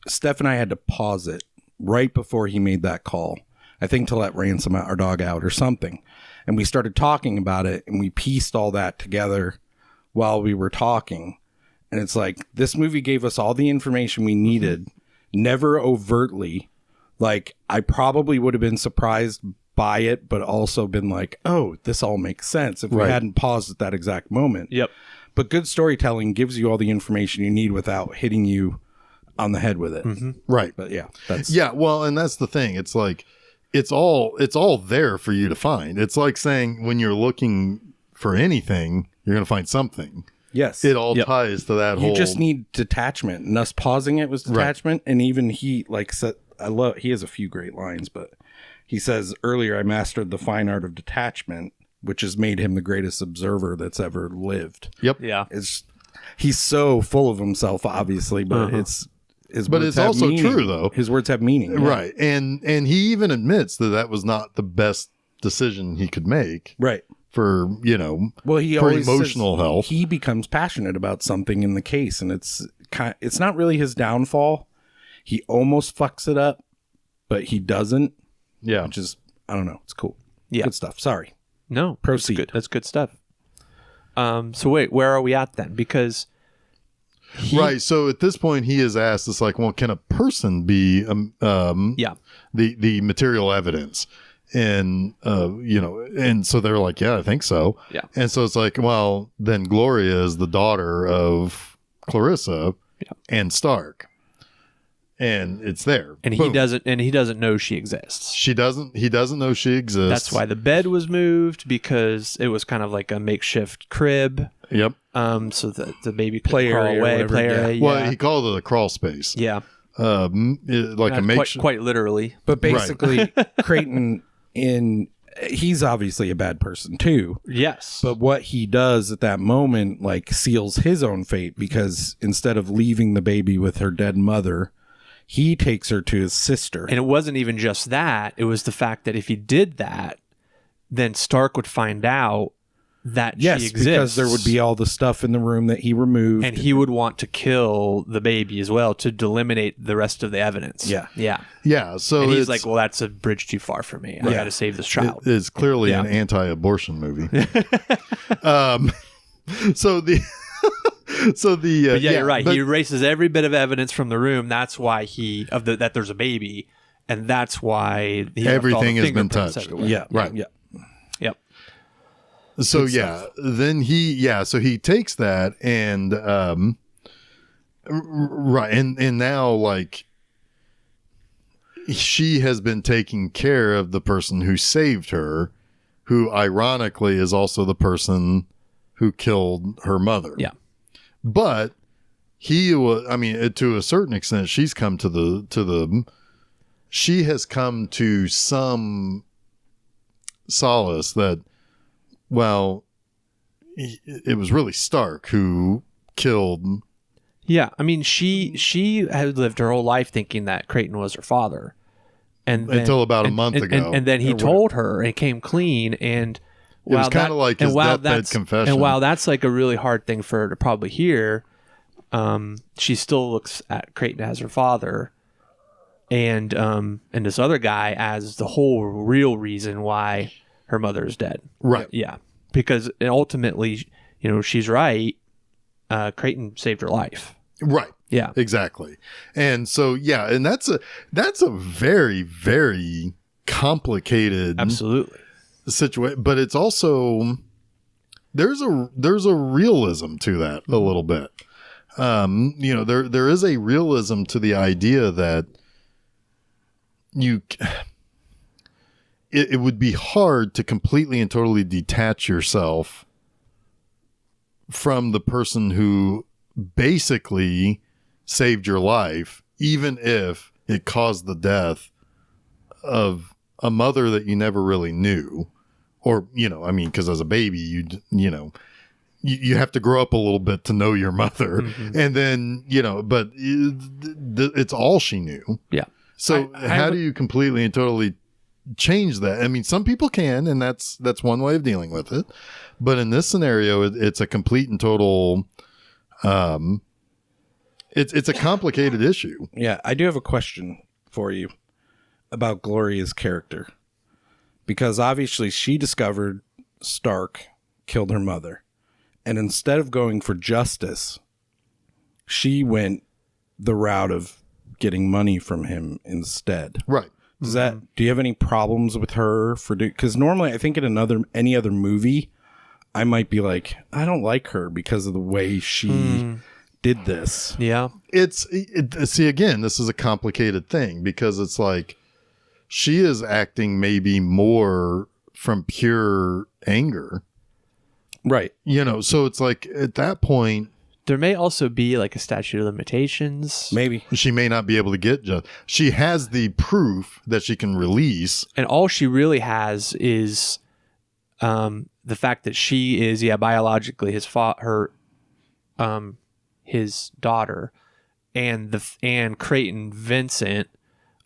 Steph and I had to pause it right before he made that call. I think to let Ransom our dog out or something. And we started talking about it and we pieced all that together while we were talking. And it's like, this movie gave us all the information we needed, never overtly. Like, I probably would have been surprised by it, but also been like, oh, this all makes sense if we hadn't paused at that exact moment. Yep. But good storytelling gives you all the information you need without hitting you on the head with it. Mm-hmm. Right. But well, and that's the thing. It's like, it's all there for you to find. It's like saying when you're looking for anything, you're going to find something. Yes. It all ties to that whole. You just need detachment. And us pausing it was detachment. Right. And even he said, he has a few great lines, but he says earlier, I mastered the fine art of detachment, which has made him the greatest observer that's ever lived. Yep. Yeah. He's so full of himself, obviously, but it's also meaning. True though. His words have meaning. Yeah. Right. And he even admits that was not the best decision he could make. Right. For, well, he for always emotional health. He becomes passionate about something in the case, and it's not really his downfall. He almost fucks it up, but he doesn't. Yeah. Which is, I don't know. It's cool. Yeah. Good stuff. Sorry. No. Proceed. That's good stuff. So wait, where are we at then? Because right. So at this point, he is asked, it's like, well, can a person be the material evidence? And, and so they're like, yeah, I think so. Yeah. And so it's like, well, then Gloria is the daughter of Clarissa and Stark. And it's there. And Boom. he doesn't know she exists. He doesn't know she exists. That's why the bed was moved, because it was kind of like a makeshift crib. Yep. So the baby could Play crawl area or away. whatever, Play yeah. area. Well, he called it a crawl space. Yeah. Like a makeshift. Quite literally. But basically, Creighton he's obviously a bad person too. Yes. But what he does at that moment, like, seals his own fate, because instead of leaving the baby with her dead mother, he takes her to his sister. And it wasn't even just that. It was the fact that if he did that, then Stark would find out that she exists. Because there would be all the stuff in the room that he removed. And he would want to kill the baby as well to eliminate the rest of the evidence. Yeah. Yeah. Yeah. So and he's like, well, that's a bridge too far for me. I got to save this child. It is clearly an anti-abortion movie. But you're right. He erases every bit of evidence from the room. That's why that there's a baby, and that's why everything has been touched. Everywhere. Yeah. Right. Yeah. Yep. So then he takes that and right, and now, like, she has been taking care of the person who saved her, who ironically is also the person who killed her mother. Yeah. But he was, I mean, to a certain extent, she has come to some solace that, well, it was really Stark who killed. Yeah, I mean, she had lived her whole life thinking that Creighton was her father, and then, until about a month ago, and then he told her and came clean, and it was kind of like his deathbed confession. And while that's like a really hard thing for her to probably hear, she still looks at Creighton as her father, and this other guy as the whole real reason why her mother is dead. Right. Yeah, because ultimately, she's right. Creighton saved her life. Right. Yeah. Exactly. And so, yeah, and that's a very, very complicated Absolutely situation, but it's also there's a realism to that a little bit. There is a realism to the idea that it would be hard to completely and totally detach yourself from the person who basically saved your life, even if it caused the death of a mother that you never really knew. Or, because as a baby, you have to grow up a little bit to know your mother. Mm-hmm. And then, but it's all she knew. Yeah. So how do you completely and totally change that? I mean, some people can, and that's one way of dealing with it. But in this scenario, it's a complete and total, it's a complicated issue. Yeah. I do have a question for you about Gloria's character, because obviously she discovered Stark killed her mother, and instead of going for justice, she went the route of getting money from him instead. Right. Do you have any problems with her because normally I think in any other movie I might be like, I don't like her because of the way she did this. Yeah. See, again, this is a complicated thing because it's like she is acting maybe more from pure anger. Right. So it's like at that point, there may also be like a statute of limitations. Maybe. She may not be able to get she has the proof that she can release. And all she really has is the fact that she is, biologically his daughter, and Creighton Vincent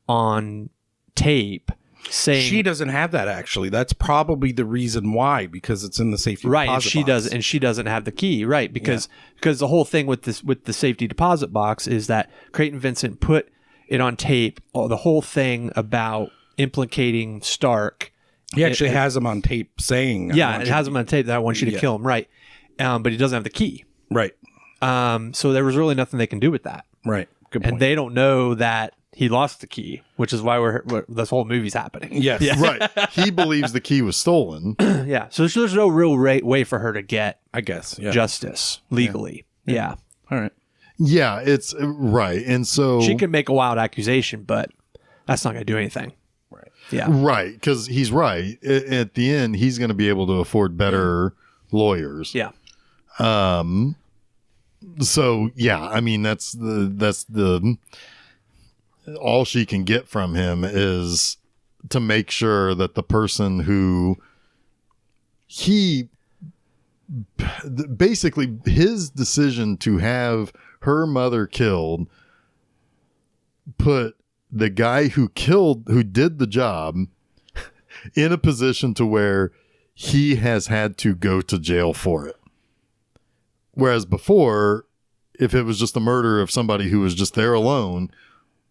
on tape saying she doesn't have that. Actually, that's probably the reason why, because it's in the safety right, deposit box. and she doesn't have the key, right? Because the whole thing with the safety deposit box is that Creighton Vincent put it on tape, the whole thing about implicating Stark. He actually has him on tape saying, it has him on tape that I want you to kill him, right? But he doesn't have the key, right? So there was really nothing they can do with that, right? Good point. And they don't know that he lost the key, which is why this whole movie's happening. Yes, right. He believes the key was stolen. Yeah, so there's no real way for her to get, I guess, justice legally. Yeah. All right. Yeah, it's right, and so she can make a wild accusation, but that's not going to do anything. Right. Yeah. Right, because he's right. At the end, he's going to be able to afford better lawyers. Yeah. So yeah, I mean that's the all she can get from him is to make sure that the person who basically his decision to have her mother killed put the guy who did the job in a position to where he has had to go to jail for it. Whereas before, if it was just a murder of somebody who was just there alone,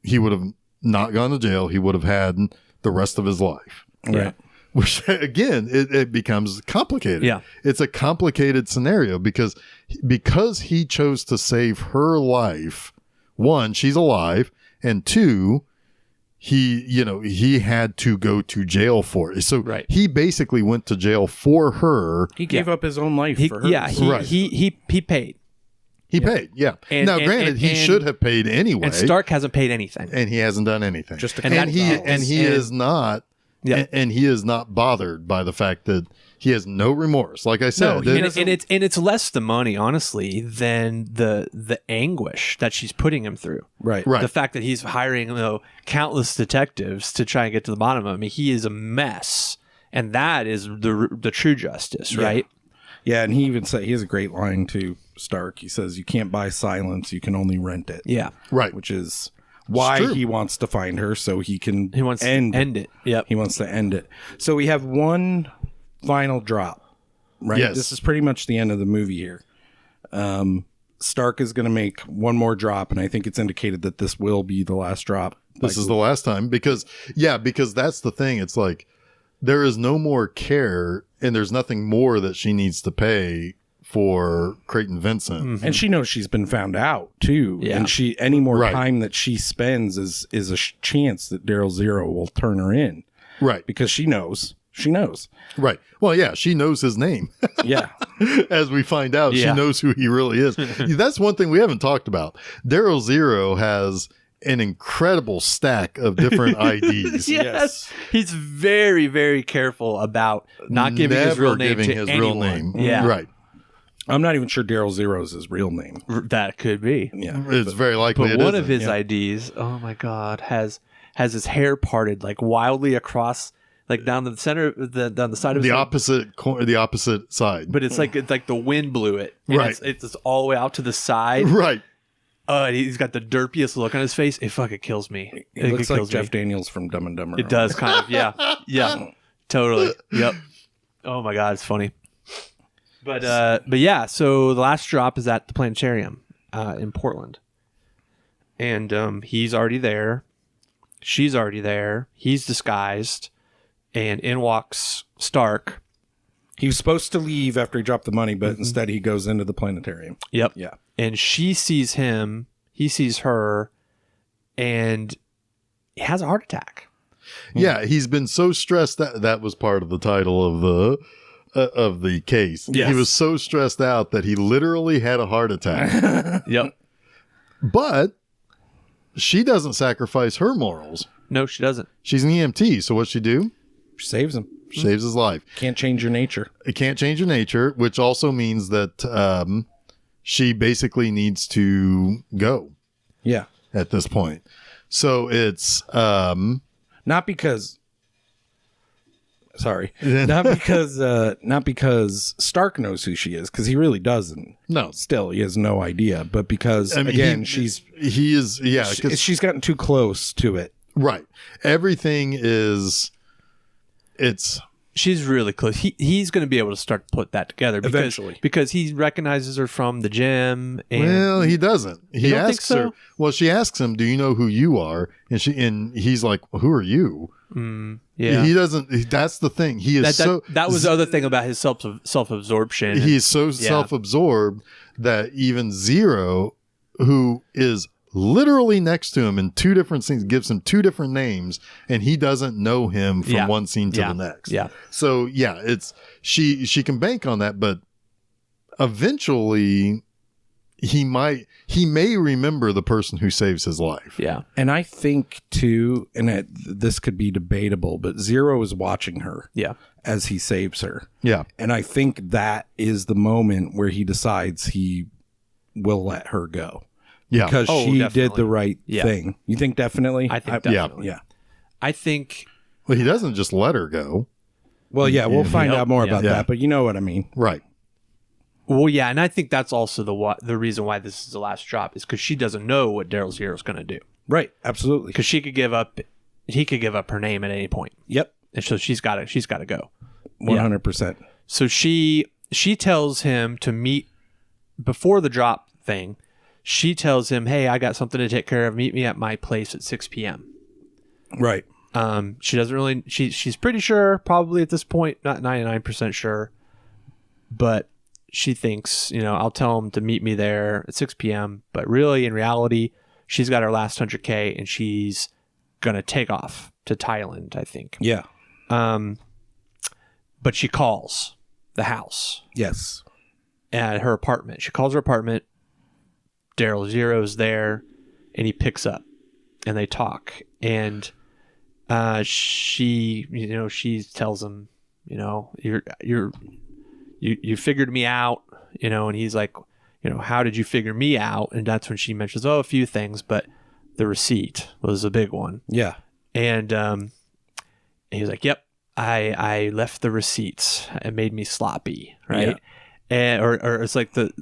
he would have not gone to jail. He would have had the rest of his life. Right. Which, again, it becomes complicated. Yeah. It's a complicated scenario because he chose to save her life. One, she's alive. And two, he had to go to jail for it. So he basically went to jail for her. He gave up his own life for her. Yeah, he paid. He paid, yeah. Now, granted, he should have paid anyway. And Stark hasn't paid anything, and he hasn't done anything. He is not bothered by the fact that he has no remorse. Like I said, it's less the money, honestly, than the anguish that she's putting him through. Right. The fact that he's hiring countless detectives to try and get to the bottom of it. I mean, he is a mess, and that is the true justice, right? Yeah, and he even said he has a great line to Stark. He says, "You can't buy silence; you can only rent it." Yeah, right. Which is why he wants to find her, so he can. He wants to end it. Yep. He wants to end it. So we have one final drop. Right. Yes. This is pretty much the end of the movie here. Stark is going to make one more drop, and I think it's indicated that this will be the last drop. This is the last time because that's the thing. It's like there is no more care and there's nothing more that she needs to pay for Creighton Vincent. Mm-hmm. And she knows she's been found out too. Yeah. And any more time that she spends is a chance that Daryl Zero will turn her in. Right. Because she knows. She knows. Right. Well, yeah, she knows his name. Yeah. As we find out, she knows who he really is. That's one thing we haven't talked about. Daryl Zero has an incredible stack of different IDs. Yes. He's very, very careful about not giving his real name to anyone. Real name. Yeah. Right. I'm not even sure Daryl Zero is his real name. That could be. Yeah. It's very likely But one of his IDs, oh my God, has his hair parted like wildly across, like down the center, down the side of his the opposite side. But it's like the wind blew it. And Right. It's all the way out to the side. Right. He's got the derpiest look on his face. It fucking kills me. It looks like kills Jeff me. Daniels from Dumb and Dumber. It does kind of, yeah. Yeah. Totally. Yep. Oh my God, it's funny. But yeah, so the last drop is at the planetarium in Portland. And he's already there. She's already there. He's disguised. And in walks Stark. He was supposed to leave after he dropped the money, but instead he goes into the planetarium. Yep. Yeah. And she sees him. He sees her. And he has a heart attack. Yeah, he's been so stressed that was part of the title of the case. Yes. He was so stressed out that he literally had a heart attack. Yep. But she doesn't sacrifice her morals. No, she doesn't. She's an EMT, so what's she do? Saves him. Saves his life. Can't change your nature. It can't change your nature, which also means that she basically needs to go Yeah. at this point. So it's Not because not because Stark knows who she is, because he really doesn't. no. Still, he has no idea. But because she's gotten too close to it. Right. Everything is She's really close. He's going to be able to start to put that together Eventually. because he recognizes her from the gym. And well, he doesn't. He don't think asks so? her. Well, she asks him, "Do you know who you are?" And he's like, "Who are you?" yeah, He doesn't. That's the thing. He is that was the other thing about his self-absorption. He's so self-absorbed that even Zero, who is literally next to him in two different scenes, gives him two different names, and he doesn't know him from one scene to the next. Yeah. So yeah, it's she can bank on that, but eventually he may remember the person who saves his life. Yeah. And I think too, and this could be debatable, but Zero is watching her Yeah. as he saves her. Yeah. And I think that is the moment where he decides he will let her go. Yeah. Because Oh, she definitely. did the right Yeah. thing. You think definitely? I think definitely. Yeah. I think Well, he doesn't just let her go. Well, yeah, we'll find Yep. out more Yeah. about Yeah. that, but you know what I mean. Right. well, yeah, and I think that's also the reason why this is the last drop is because she doesn't know what Daryl Zero is going to do. Right. Absolutely. Because he could give up her name at any point, Yep. and so she's got to go. 100%. So she tells him to meet before the drop thing. She tells him, "Hey, I got something to take care of. Meet me at my place at 6 p.m." Right. She doesn't really. She's pretty sure, probably at this point, not 99% sure, but she thinks, I'll tell him to meet me there at 6 p.m. But really, in reality, she's got her last 100K and she's gonna take off to Thailand, I think. Yeah. But she calls the house Yes. at her apartment. She calls her apartment. Daryl Zero's there, and he picks up, and they talk. And she tells him, you figured me out, and he's like, how did you figure me out? And that's when she mentions, a few things, but the receipt was a big one. Yeah. And he was like, yep, I left the receipts. It made me sloppy, right? Yeah. And or it's like the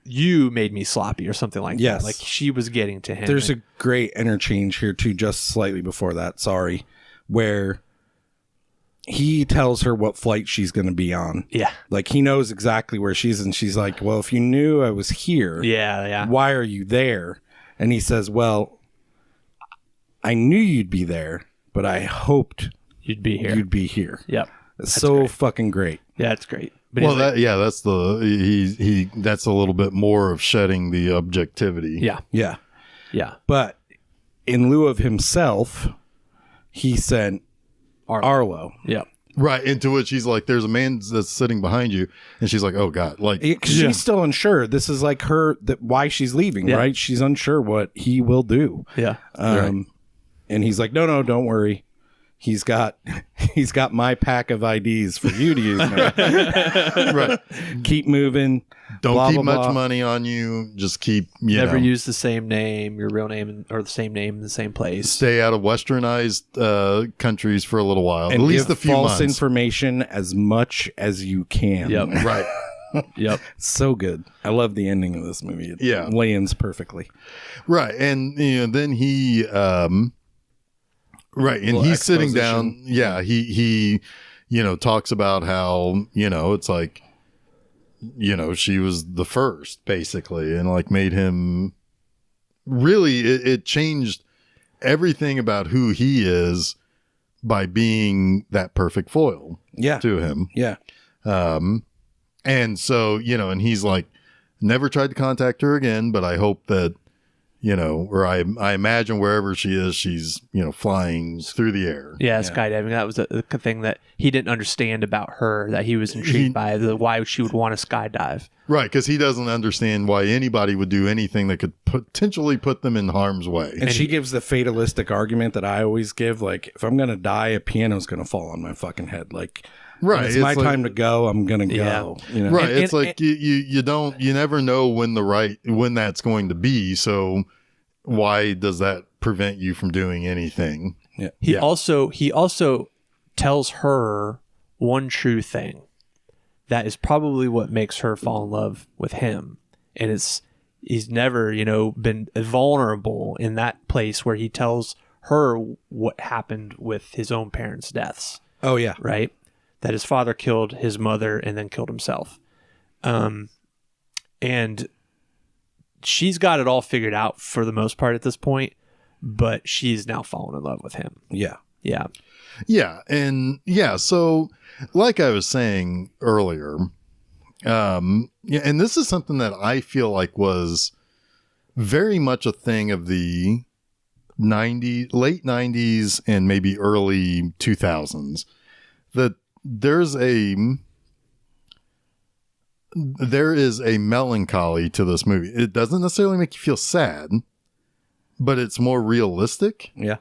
you made me sloppy or something like Yes. that. Like she was getting to him. There's a great interchange here too, just slightly before that. Sorry, where he tells her what flight she's going to be on. Yeah. Like, he knows exactly where she's, and she's like, well, if you knew I was here, why are you there? And he says, well, I knew you'd be there, but I hoped you'd be here. Yep. It's so great. Fucking great. Yeah, it's great. But well, that's that's a little bit more of shedding the objectivity. Yeah. But in lieu of himself, he sent Arlo. Yeah. Right. Into which he's like, there's a man that's sitting behind you. And she's like, oh, God. Like, because she's still unsure. This is like why she's leaving, right? She's unsure what he will do. Yeah. And he's like, no, don't worry. He's got my pack of IDs for you to use now. Right. Keep moving. Don't keep much money on you. Just keep, never use the same name, your real name, or the same name in the same place. Stay out of westernized countries for a little while. And at least a few false months. Information as much as you can. Yep. Right. Yep. So good. I love the ending of this movie. It lands perfectly. Right. And then he right, and he's sitting down. Yeah, he talks about how, it's like, she was the first, basically, and like made him really, it changed everything about who he is by being that perfect foil to him. Yeah. And so, and he's like, never tried to contact her again, but I hope that, or I imagine wherever she is, she's, flying through the air. Yeah, skydiving. That was a thing that he didn't understand about her, that he was intrigued by, why she would want to skydive. Right, because he doesn't understand why anybody would do anything that could potentially put them in harm's way. And she gives the fatalistic argument that I always give, like, if I'm going to die, a piano's going to fall on my fucking head. Like, right, it's my time to go, I'm going to go. Right, it's like you never know when that's going to be, so why does that prevent you from doing anything? Yeah. He also tells her one true thing that is probably what makes her fall in love with him, and he's never been vulnerable in that place where he tells her what happened with his own parents' deaths. Oh yeah, right. That his father killed his mother and then killed himself. And she's got it all figured out for the most part at this point, but she's now fallen in love with him. Yeah. Yeah. Yeah. And so like I was saying earlier, and this is something that I feel like was very much a thing of the late 90s and maybe early 2000s, that there is a melancholy to this movie. It doesn't necessarily make you feel sad, but it's more realistic. Yeah.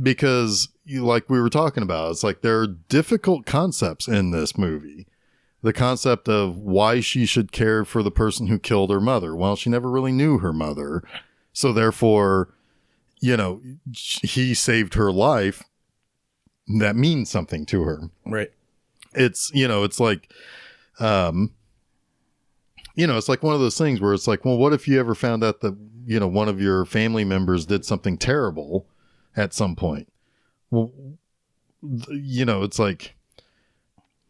Because like we were talking about, it's like there are difficult concepts in this movie. The concept of why she should care for the person who killed her mother. Well, she never really knew her mother. So therefore, he saved her life. That means something to her. Right. It's, it's like, it's like one of those things where it's like, well, what if you ever found out that, one of your family members did something terrible at some point? Well, it's like,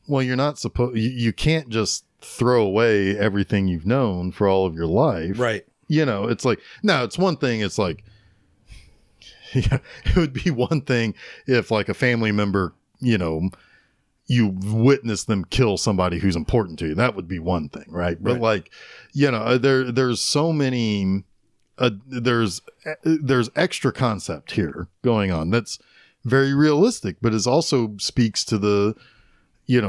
well, you're not supposed, you can't just throw away everything you've known for all of your life. Right. It's like, no, it's one thing. It's like, yeah, it would be one thing if like a family member, you witness them kill somebody who's important to you. That would be one thing. Right. But like, there's so many, there's extra concept here going on that's very realistic, but it also speaks to the,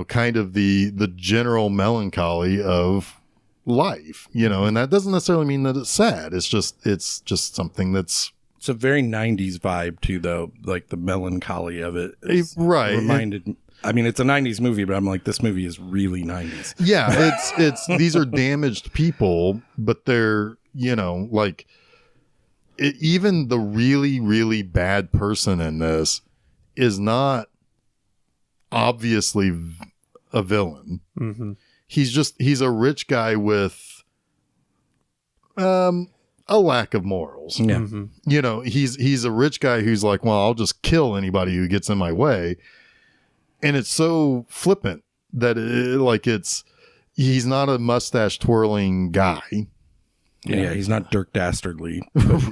kind of the general melancholy of life, and that doesn't necessarily mean that it's sad. It's just something that's, it's a very 90s vibe too, though. Like the melancholy of it. Right. Reminded, I mean, it's a 90s movie, but I'm like, this movie is really 90s. Yeah. It's these are damaged people, but they're, like even the really, really bad person in this is not obviously a villain. Mm-hmm. He's a rich guy with a lack of morals. Yeah. Mm-hmm. He's a rich guy who's like, well, I'll just kill anybody who gets in my way. and it's so flippant that he's not a mustache twirling guy. Yeah, he's not Dirk Dastardly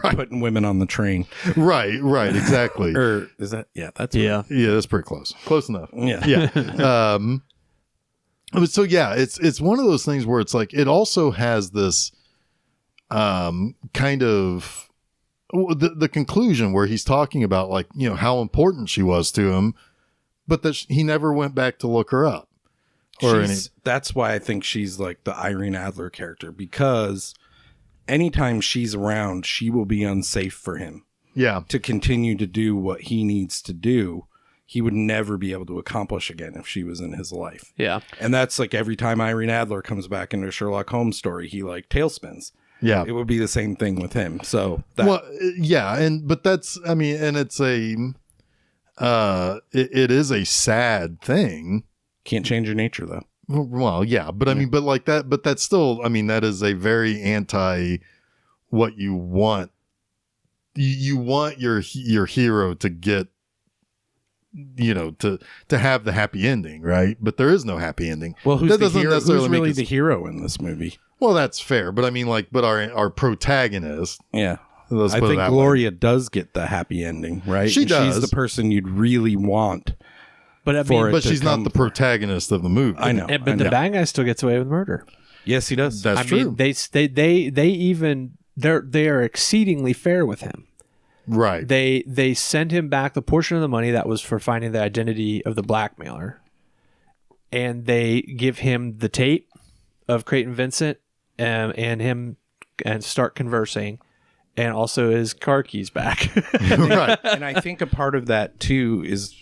putting women on the train. Right, exactly. Or is that? Yeah, that's Yeah. Yeah, that's pretty close. Close enough. Yeah. So yeah, it's one of those things where it's like it also has this kind of the conclusion where he's talking about like, you know, how important she was to him, but that he never went back to look her up. That's why I think she's like the Irene Adler character, because anytime she's around, she will be unsafe for him. Yeah. To continue to do what he needs to do, he would never be able to accomplish again if she was in his life. Yeah. And that's like every time Irene Adler comes back into a Sherlock Holmes story, he like tailspins. Yeah. It would be the same thing with him. So but that's, I mean, and it's it is a sad thing. Can't change your nature though. Well, yeah, but I mean, but that's still, I mean, that is a very anti what you want. You want your hero to get, you know, to have the happy ending, right? But there is no happy ending. Well, who's really the hero in this movie? Well, that's fair, but I mean, like, but our protagonist. Yeah. Let's I put think it that Gloria does get the happy ending, right? She does. She's the person you'd really want. But I mean, but she's not the protagonist of the movie. I know. but the bad guy still gets away with murder. Yes, he does. That's true. I mean, they are exceedingly fair with him. Right. They send him back the portion of the money that was for finding the identity of the blackmailer, and they give him the tape of Creighton Vincent and him and start conversing, and also his car keys back. Right. And I think a part of that too is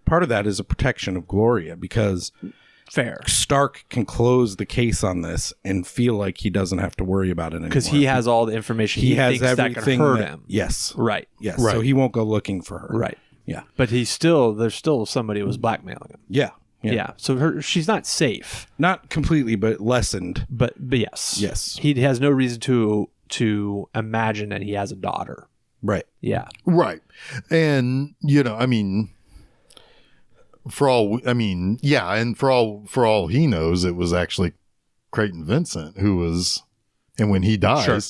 part of that is a protection of Gloria, because Fair. Stark can close the case on this and feel like he doesn't have to worry about it anymore. Because he has all the information. He has thinks that everything can hurt him. Yes. Right. Yes. Right. So he won't go looking for her. Right. Yeah. But there's still somebody who was blackmailing him. Yeah. Yeah. So she's not safe. Not completely, but lessened. But yes. Yes. He has no reason to imagine that he has a daughter. Right. Yeah. Right. And, you know, I mean, for all he knows, it was actually Creighton Vincent who was, and when he dies, Sure.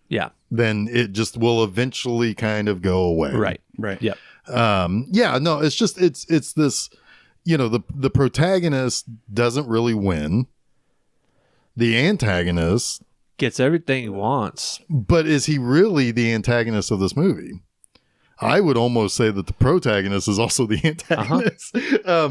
Yeah. then it just will eventually kind of go away. Right. Right. Yep. Yeah, no, it's just, it's this, you know, the protagonist doesn't really win. The antagonist Gets everything he wants. but is he really the antagonist of this movie? I would almost say that the protagonist is also the antagonist,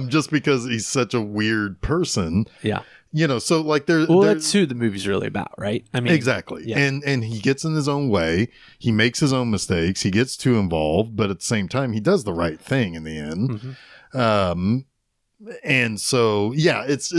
just because he's such a weird person. Yeah. You know, so like That's who the movie's really about, right? I mean, exactly. Yeah. And he gets in his own way. He makes his own mistakes. He gets too involved, but at the same time, he does the right thing in the end. Mm-hmm. And so, yeah, it's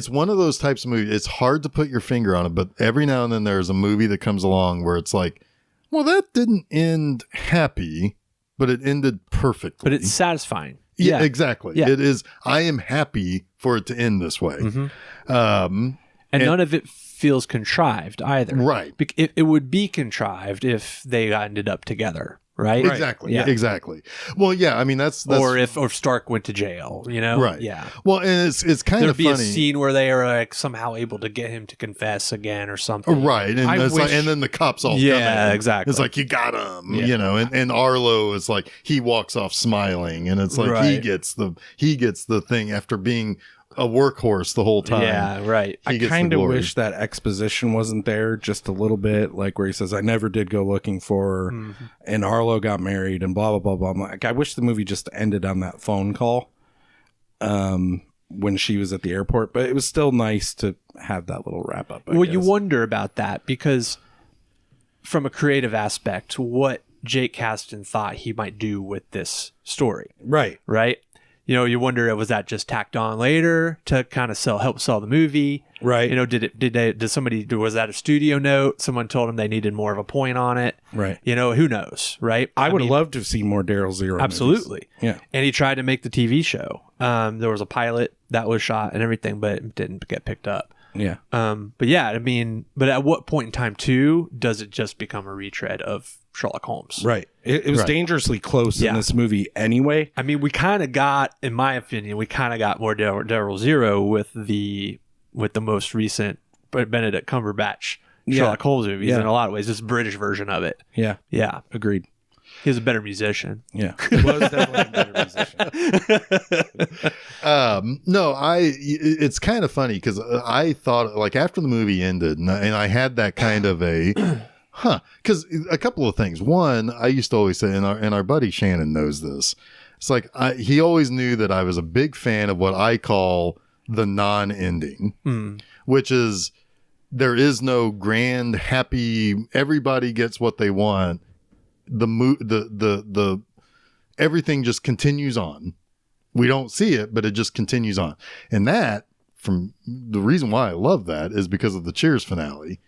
one of those types of movies. It's hard to put your finger on it, but every now and then there's a movie that comes along where it's like, well, that didn't end happy, but it ended perfectly. But it's satisfying. Yeah, exactly. Yeah. It is. I am happy for it to end this way. Mm-hmm. And none of it feels contrived either. Right. It would be contrived if they ended up together, right? Exactly. Yeah. Exactly. Well, yeah. I mean, that's or if Stark went to jail, you know? right. Yeah. Well, and it's kind There'd of be funny. a scene where they are like somehow able to get him to confess again or something. Right. And it's like, and then the cops all come in. Exactly. It's like, you got him, Yeah. you know, and Arlo is like, he walks off smiling, and it's like, he Right. gets the thing after being a workhorse the whole time. Yeah, right. He I gets the kind of glory. wish that exposition wasn't there just a little bit, like where he says, I never did go looking for her, Mm-hmm. and Arlo got married and blah, blah, blah, blah. I'm like, I wish the movie just ended on that phone call when she was at the airport, but it was still nice to have that little wrap up. Well, you wonder about that because from a creative aspect, what Jake Kasdan thought he might do with this story, Right. right? You know, you wonder, was that just tacked on later to kind of help sell the movie? Right. You know, was that a studio note? Someone told him they needed more of a point on it. Right. You know, who knows, right? I would mean, have loved to have seen more Daryl Zero. absolutely. Movies. Yeah. And he tried to make the TV show. There was a pilot that was shot and everything, but it didn't get picked up. Yeah. But yeah, I mean, but at what point in time too does it just become a retread of Sherlock Holmes? Right. It was dangerously close in this movie anyway. I mean, we kind of got, in my opinion, more Daryl Zero with the most recent Benedict Cumberbatch Sherlock Holmes movies in a lot of ways. This British version of it. Yeah. Yeah. Agreed. He was a better musician. Yeah. He was definitely a better musician. No, it's kind of funny because I thought, like, after the movie ended, and I had that kind of a, because a couple of things. One, I used to always say, and our buddy Shannon knows this. It's like he always knew that I was a big fan of what I call the non-ending, which is there is no grand, happy, everybody gets what they want. The everything just continues on. We don't see it, but it just continues on. And that, from the reason why I love that is because of the Cheers finale.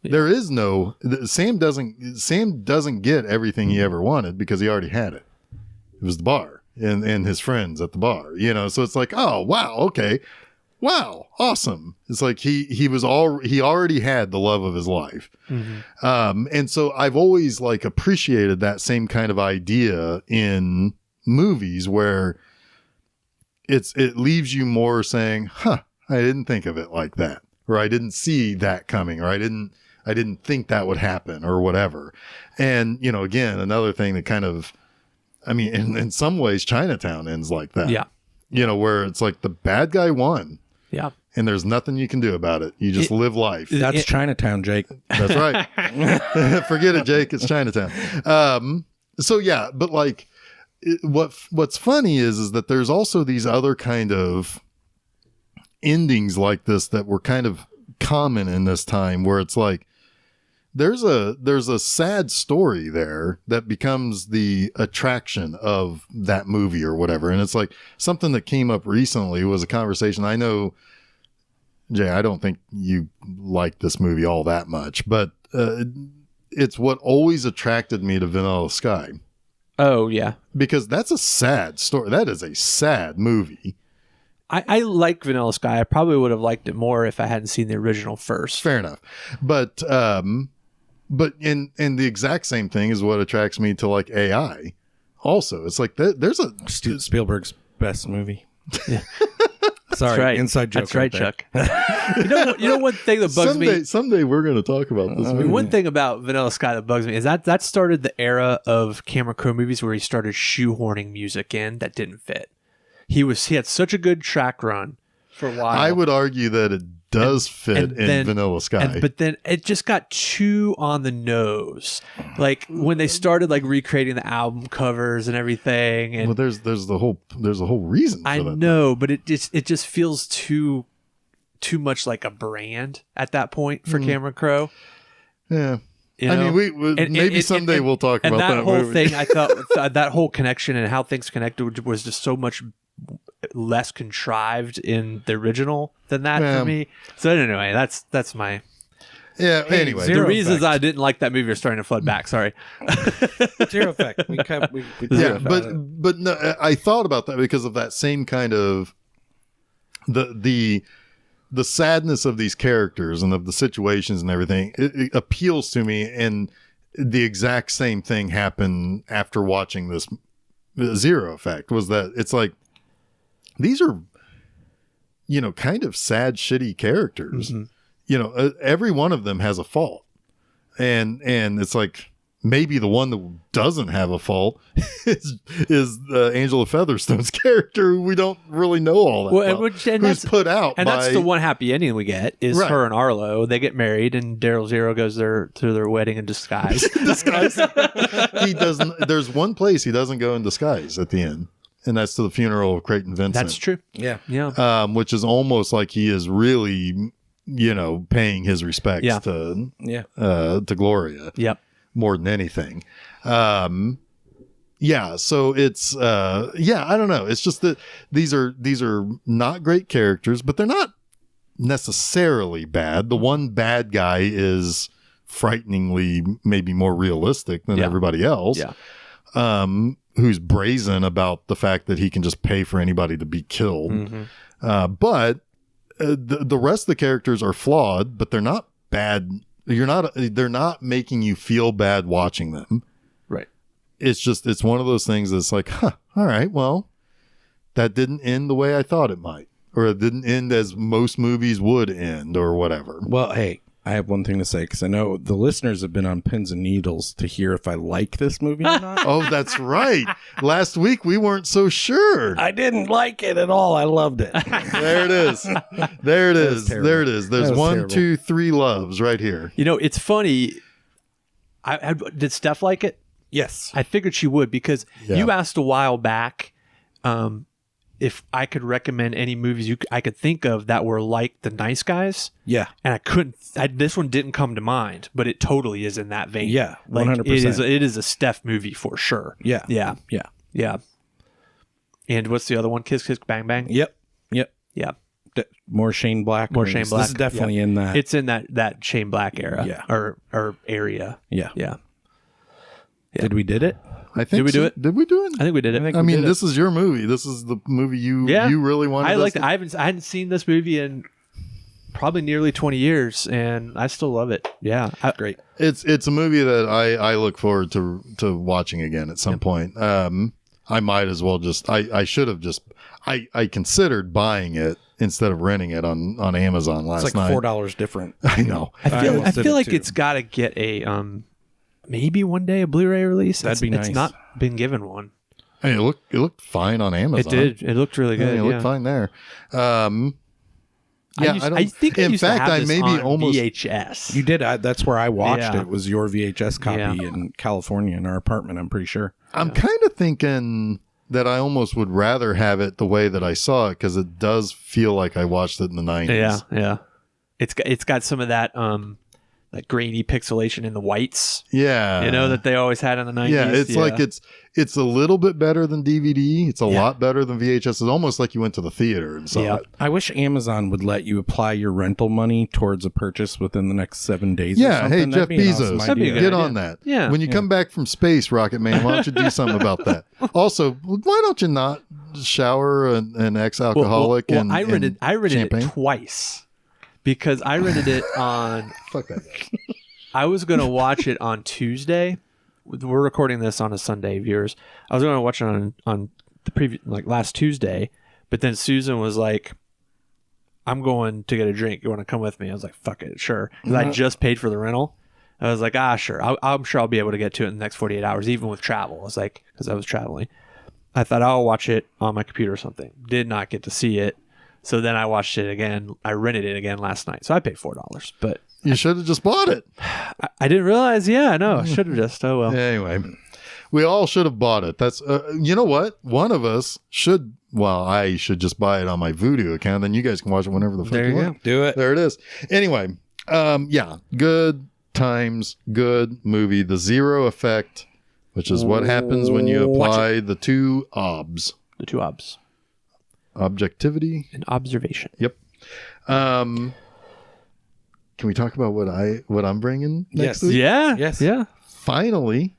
There is no Sam doesn't get everything he ever wanted because he already had it. It was the bar and his friends at the bar, so it's like, oh wow, okay, wow, awesome. It's like he already had the love of his life. And so I've always like appreciated that same kind of idea in movies where it leaves you more saying, I didn't think of it like that, or I didn't see that coming, or I didn't think that would happen, or whatever. And again, another thing that kind of, I mean, in some ways Chinatown ends like that. Yeah. Where it's like the bad guy won. Yeah. And there's nothing you can do about it. You just live life. That's Chinatown, Jake. That's right. Forget it, Jake. It's Chinatown. So yeah, but like what's funny is that there's also these other kind of endings like this that were kind of common in this time, where it's like there's a sad story there that becomes the attraction of that movie or whatever. And it's like something that came up recently was a conversation. I know, Jay, I don't think you like this movie all that much, but it's what always attracted me to Vanilla Sky. Oh, yeah. Because that's a sad story. That is a sad movie. I like Vanilla Sky. I probably would have liked it more if I hadn't seen the original first. Fair enough. But in the exact same thing is what attracts me to like AI. Also, it's like there's a Spielberg's best movie. Yeah. Sorry, That's right. inside joke. That's right, Chuck. you know one thing that bugs me. Someday we're going to talk about this movie. One thing about Vanilla Sky that bugs me is that started the era of Cameron Crowe movies where he started shoehorning music in that didn't fit. He had such a good track run for a while. I would argue that it does fit in Vanilla Sky. But then it just got too on the nose. Like when they started like recreating the album covers and everything. And well, there's a whole reason for I that. know, but it just feels too much like a brand at that point for Cameron Crowe. Yeah. You know? I mean, maybe someday we'll talk about that whole movie. thing. I thought that whole connection and how things connected was just so much less contrived in the original than that for me. So anyway, that's my anyway. the reasons I didn't like that movie are starting to flood back. Sorry. Zero effect. But no, I thought about that because of that same kind of the sadness of these characters and of the situations and everything. It appeals to me, and the exact same thing happened after watching this Zero Effect. Was that it's like these are kind of sad, shitty characters. Every one of them has a fault, and it's like maybe the one that doesn't have a fault is Angela Featherstone's character, who we don't really know all that well, who's put out and that's the one happy ending we get is her and Arlo. They get married and Daryl Zero goes to their wedding in disguise. He doesn't. There's one place he doesn't go in disguise at the end, and that's to the funeral of Creighton Vincent. That's true. Yeah. Which is almost like he is really paying his respects to Gloria. Yep. More than anything. So it's I don't know. It's just that these are not great characters, but they're not necessarily bad. The one bad guy is frighteningly maybe more realistic than everybody else. Who's brazen about the fact that he can just pay for anybody to be killed. But the rest of the characters are flawed, but they're not bad. They're not making you feel bad watching them. Right. It's one of those things that's like, all right, well, that didn't end the way I thought it might, or it didn't end as most movies would end, or whatever. Well, hey, I have one thing to say, because I know the listeners have been on pins and needles to hear if I like this movie or not. Oh, that's right. Last week we weren't so sure. I didn't like it at all. I loved it. There it is. There it is. There it is. There's That was 1, terrible. 2, 3 loves right here. You know, it's funny. Did Steph like it? Yes. I figured she would, because Yeah. you asked a while back if I could recommend any movies I could think of that were like The Nice Guys. Yeah. And I couldn't. This one didn't come to mind, but it totally is in that vein. Yeah, Like, 100%. It is a Steph movie for sure. Yeah. Yeah. Yeah. Yeah. And what's the other one? Kiss Kiss Bang Bang. Yep. Yep. Yeah. More Shane Black. More movies. Shane Black. This is definitely in that. It's in that Shane Black era. Yeah. Or area. Yeah. Yeah. Did we did it? I think Did we do it? Did we do it? I think we did it. think I we mean, did it. this is your movie. This is the movie you really wanted. I us like. to- I hadn't seen this movie in probably nearly 20 years, and I still love it. Yeah, Great. It's a movie that I look forward to watching again at some point. I might as well just. I should have just. I considered buying it instead of renting it on Amazon last It's like night. $4 different. I know. I feel almost did it like too. it's got to get a maybe one day a Blu-ray release. That'd be It's nice. not been given one. Hey, it looked fine on Amazon. It did. It looked really Yeah, good. it looked fine there. Yeah, I think I in used to fact, have I this maybe on almost. VHS. You did. That's where I watched Yeah. it. Was your VHS copy Yeah. in California in our apartment? I'm pretty sure. I'm kind of thinking that I almost would rather have it the way that I saw it, because it does feel like I watched it in the 90s. Yeah, yeah. It's got some of that like grainy pixelation in the whites. Yeah. You know that they always had in the 90s. Yeah, it's like it's a little bit better than DVD. It's a Yeah. lot better than VHS. It's almost like you went to the theater and saw Yeah. it. I wish Amazon would let you apply your rental money towards a purchase within the next 7 days. or Yeah, something. hey, That'd Jeff be an awesome Bezos, That'd be a idea. good get idea. on that. Yeah. When you come back from space, Rocket Man, why don't you do something about that? Also, why don't you not shower an ex-alcoholic and I rented champagne? it twice because I rented it on. Fuck that guy. I was going to watch it on Tuesday. We're recording this on a Sunday, viewers. I was going to watch it on the previous, like last Tuesday, but then Susan was like, "I'm going to get a drink. You want to come with me?" I was like, "Fuck it, sure." Because I just paid for the rental. I was like, sure. I'm sure I'll be able to get to it in the next 48 hours, even with travel. I was like, because I was traveling. I thought I'll watch it on my computer or something. Did not get to see it. So then I watched it again. I rented it again last night. So I paid $4, but You should have just bought it. I didn't realize. Yeah, no, I should have just. Oh, well. Anyway, we all should have bought it. That's you know what? One of us should. Well, I should just buy it on my Voodoo account. Then you guys can watch it whenever the fuck There you you want. Do it. There it is. Anyway, yeah, good times, good movie. The Zero Effect, which is what happens when you apply the two obs. The two obs. Objectivity. An observation. Yep. Can we talk about what I'm bringing next Yes. week? Yeah. Yes. Yeah. Finally,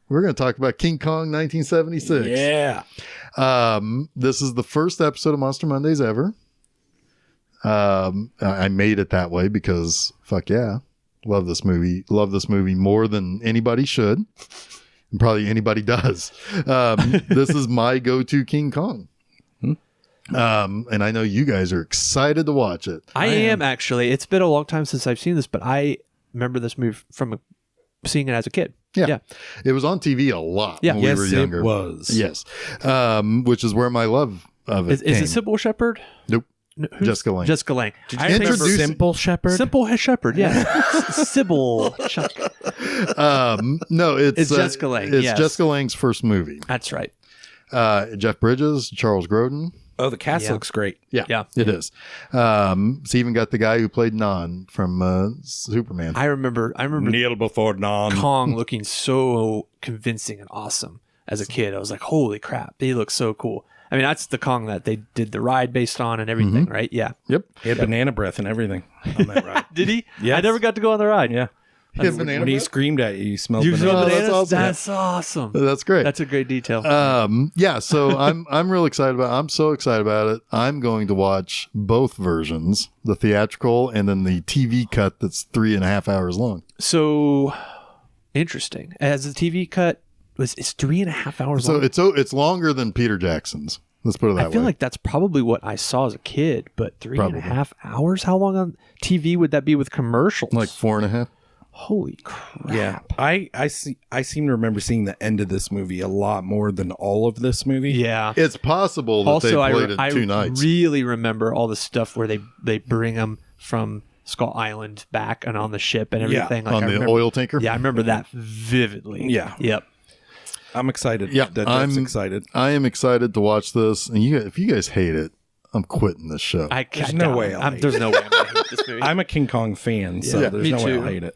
we're going to talk about King Kong 1976. Yeah. This is the first episode of Monster Mondays ever. I made it that way because fuck yeah. Love this movie. Love this movie more than anybody should. And probably anybody does. This is my go-to King Kong. And I know you guys are excited to watch it. I am actually. It's been a long time since I've seen this, but I remember this movie from seeing it as a kid. Yeah. It was on TV a lot Yeah. when Yes, we were younger. it was. Yes. Which is where my love of it Is came. it Sybil Shepherd? Nope. No, Jessica Lange. Jessica Lange. Did I you remember introduce- Simple Shepherd? Simple Shepherd. Yeah. Sybil. No, It's Jessica Lange, It's yes. Jessica Lange's first movie. That's right. Jeff Bridges, Charles Grodin. Oh, the cast Yeah. looks great. Yeah. It is. It's even got the guy who played Non from Superman. I remember Kneel before dawn. Kong looking so convincing and awesome as a kid. I was like, holy crap, he looks so cool. I mean, that's the Kong that they did the ride based on and everything, right? Yeah. Yep. He had banana breath and everything on that ride. Did he? Yes. I never got to go on the ride. Yeah. Yeah, banana When he bread? screamed at you, you smelled You banana. smell that's bananas? awesome. That's awesome. That's great. That's a great detail. Yeah, so I'm real excited about it. I'm so excited about it. I'm going to watch both versions, the theatrical and then the TV cut that's 3.5 hours long. So interesting. As the TV cut it's 3.5 hours long. So it's longer than Peter Jackson's. Let's put it that way. I feel like that's probably what I saw as a kid, but 3.5 hours? How long on TV would that be with commercials? like 4.5. Holy crap. Yeah, I seem to remember seeing the end of this movie a lot more than all of this movie. Yeah. It's possible that Also, they played it 2 nights. I really remember all the stuff where they bring them from Skull Island back and on the ship and everything. On the oil tanker? Yeah, I remember that vividly. Yeah. Yep. I'm excited. Yeah, That's excited. I am excited to watch this. And if you guys hate it, I'm quitting this show. There's no way I'll hate There's no way I'm going to hate this movie. I'm a King Kong fan, so Yeah, there's me no way too. I'll hate it.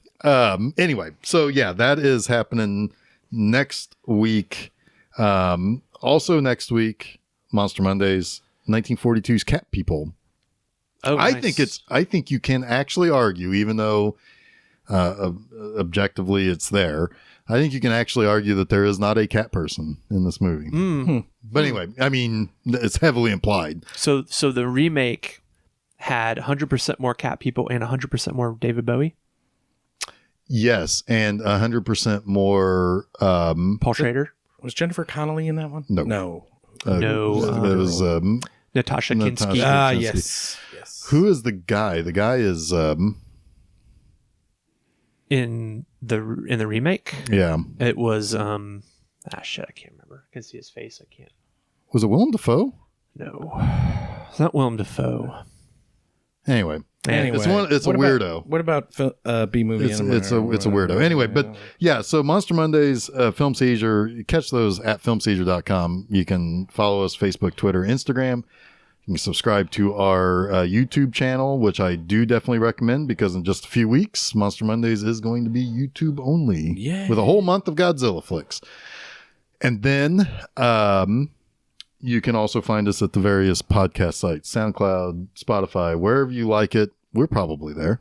Anyway, so yeah, that is happening next week. Also next week, Monster Mondays, 1942's Cat People. Oh, I nice. think you can actually argue, even though objectively it's there. I think you can actually argue that there is not a cat person in this movie. But anyway, I mean, it's heavily implied. So the remake had 100% more cat people and 100% more David Bowie, Yes, and 100% more. Paul Schrader, Was Jennifer Connelly in that one? No. No. No, it was. Natasha Natasha. Kinski. Ah, Kinski. yes. Who is the guy? The guy is. In the remake, Yeah. it was I can't remember. I can see his face. I can't. Was it Willem Dafoe? No, it's not Willem Dafoe. Anyway, Anyway, it's a what weirdo. What about B movie? It's a weirdo. Anyway, but yeah, so Monster Mondays, Film Seizure, you catch those at filmseizure.com. You can follow us Facebook, Twitter, Instagram. You can subscribe to our YouTube channel, which I do definitely recommend because in just a few weeks, Monster Mondays is going to be YouTube only Yay. with a whole month of Godzilla flicks. And then you can also find us at the various podcast sites, SoundCloud, Spotify, wherever you like it. We're probably there.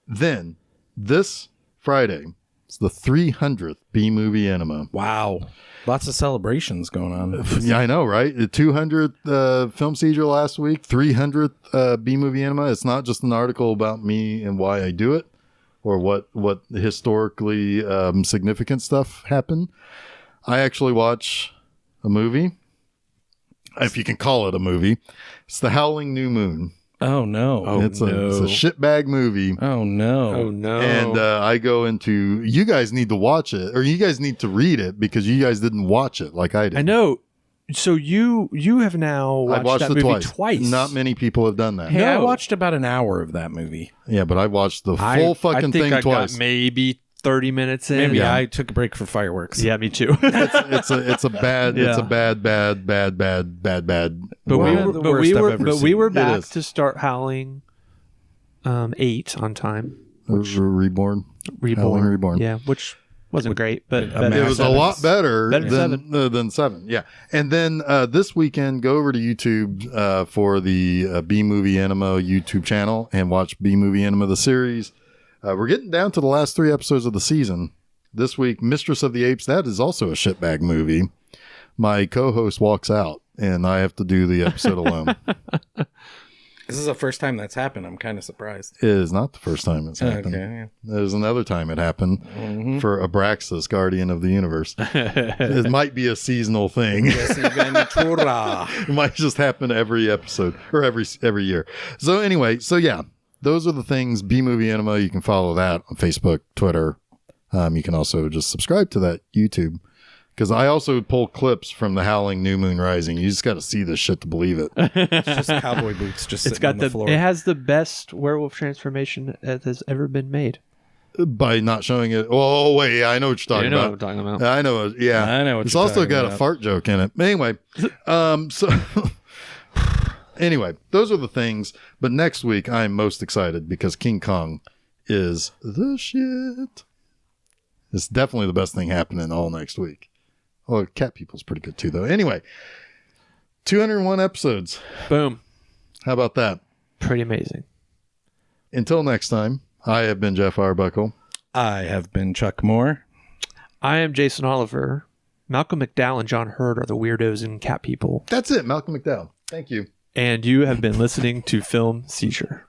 Then this Friday, it's the 300th B-Movie Enema. Wow. Lots of celebrations going on. Yeah, I know, right? The 200th Film Seizure last week, 300th B-Movie Enema. It's not just an article about me and why I do it or what historically significant stuff happened. I actually watch a movie, if you can call it a movie. It's The Howling New Moon. Oh, no. It's a shitbag movie. Oh, no. Oh no! And I go into, you guys need to watch it, or you guys need to read it because you guys didn't watch it like I did. I know. So you have now I watched watched that it movie twice. Not many people have done that. Hey, I No. watched about an hour of that movie. Yeah, but I watched the full fucking I think thing I twice. Got maybe 30 minutes in. Maybe Yeah. I took a break for fireworks. Yeah, me too. It's a bad Yeah. it's a bad But world. worst I've ever we were It back is. to start Howling 8 on time. Reborn. Reborn. Reborn. Yeah, which wasn't great, but a better. It was a lot better, Better than 7. Yeah. And then this weekend, go over to YouTube for the B-Movie Enema YouTube channel and watch B-Movie Enema, the series. We're getting down to the last 3 episodes of the season. This week, Mistress of the Apes, that is also a shitbag movie. My co-host walks out, and I have to do the episode alone. This is the first time that's happened. I'm kind of surprised. It is not the first time it's happened. Okay. There's another time it happened for Abraxas, Guardian of the Universe. It might be a seasonal thing. It might just happen every episode or every year. So anyway, yeah, those are the things. B-Movie Enema, you can follow that on Facebook, Twitter. You can also just subscribe to that YouTube. Because I also pull clips from the Howling New Moon Rising. You just got to see this shit to believe it. It's just cowboy boots just It's sitting got on the floor. it has the best werewolf transformation that has ever been made. By not showing it. Oh, wait. Yeah, I know what you're talking You know about. what I'm talking about. I know. Yeah. I know what It's you're also talking got a about. fart joke in it. Anyway, so anyway, those are the things. But next week, I'm most excited because King Kong is the shit. It's definitely the best thing happening all next week. Oh, Cat People's pretty good too, though. Anyway, 201 episodes. Boom. How about that? Pretty amazing. Until next time, I have been Jeff Arbuckle. I have been Chuck Moore. I am Jason Oliver. Malcolm McDowell and John Hurd are the weirdos and cat people. That's it, Malcolm McDowell. Thank you. And you have been listening to Film Seizure.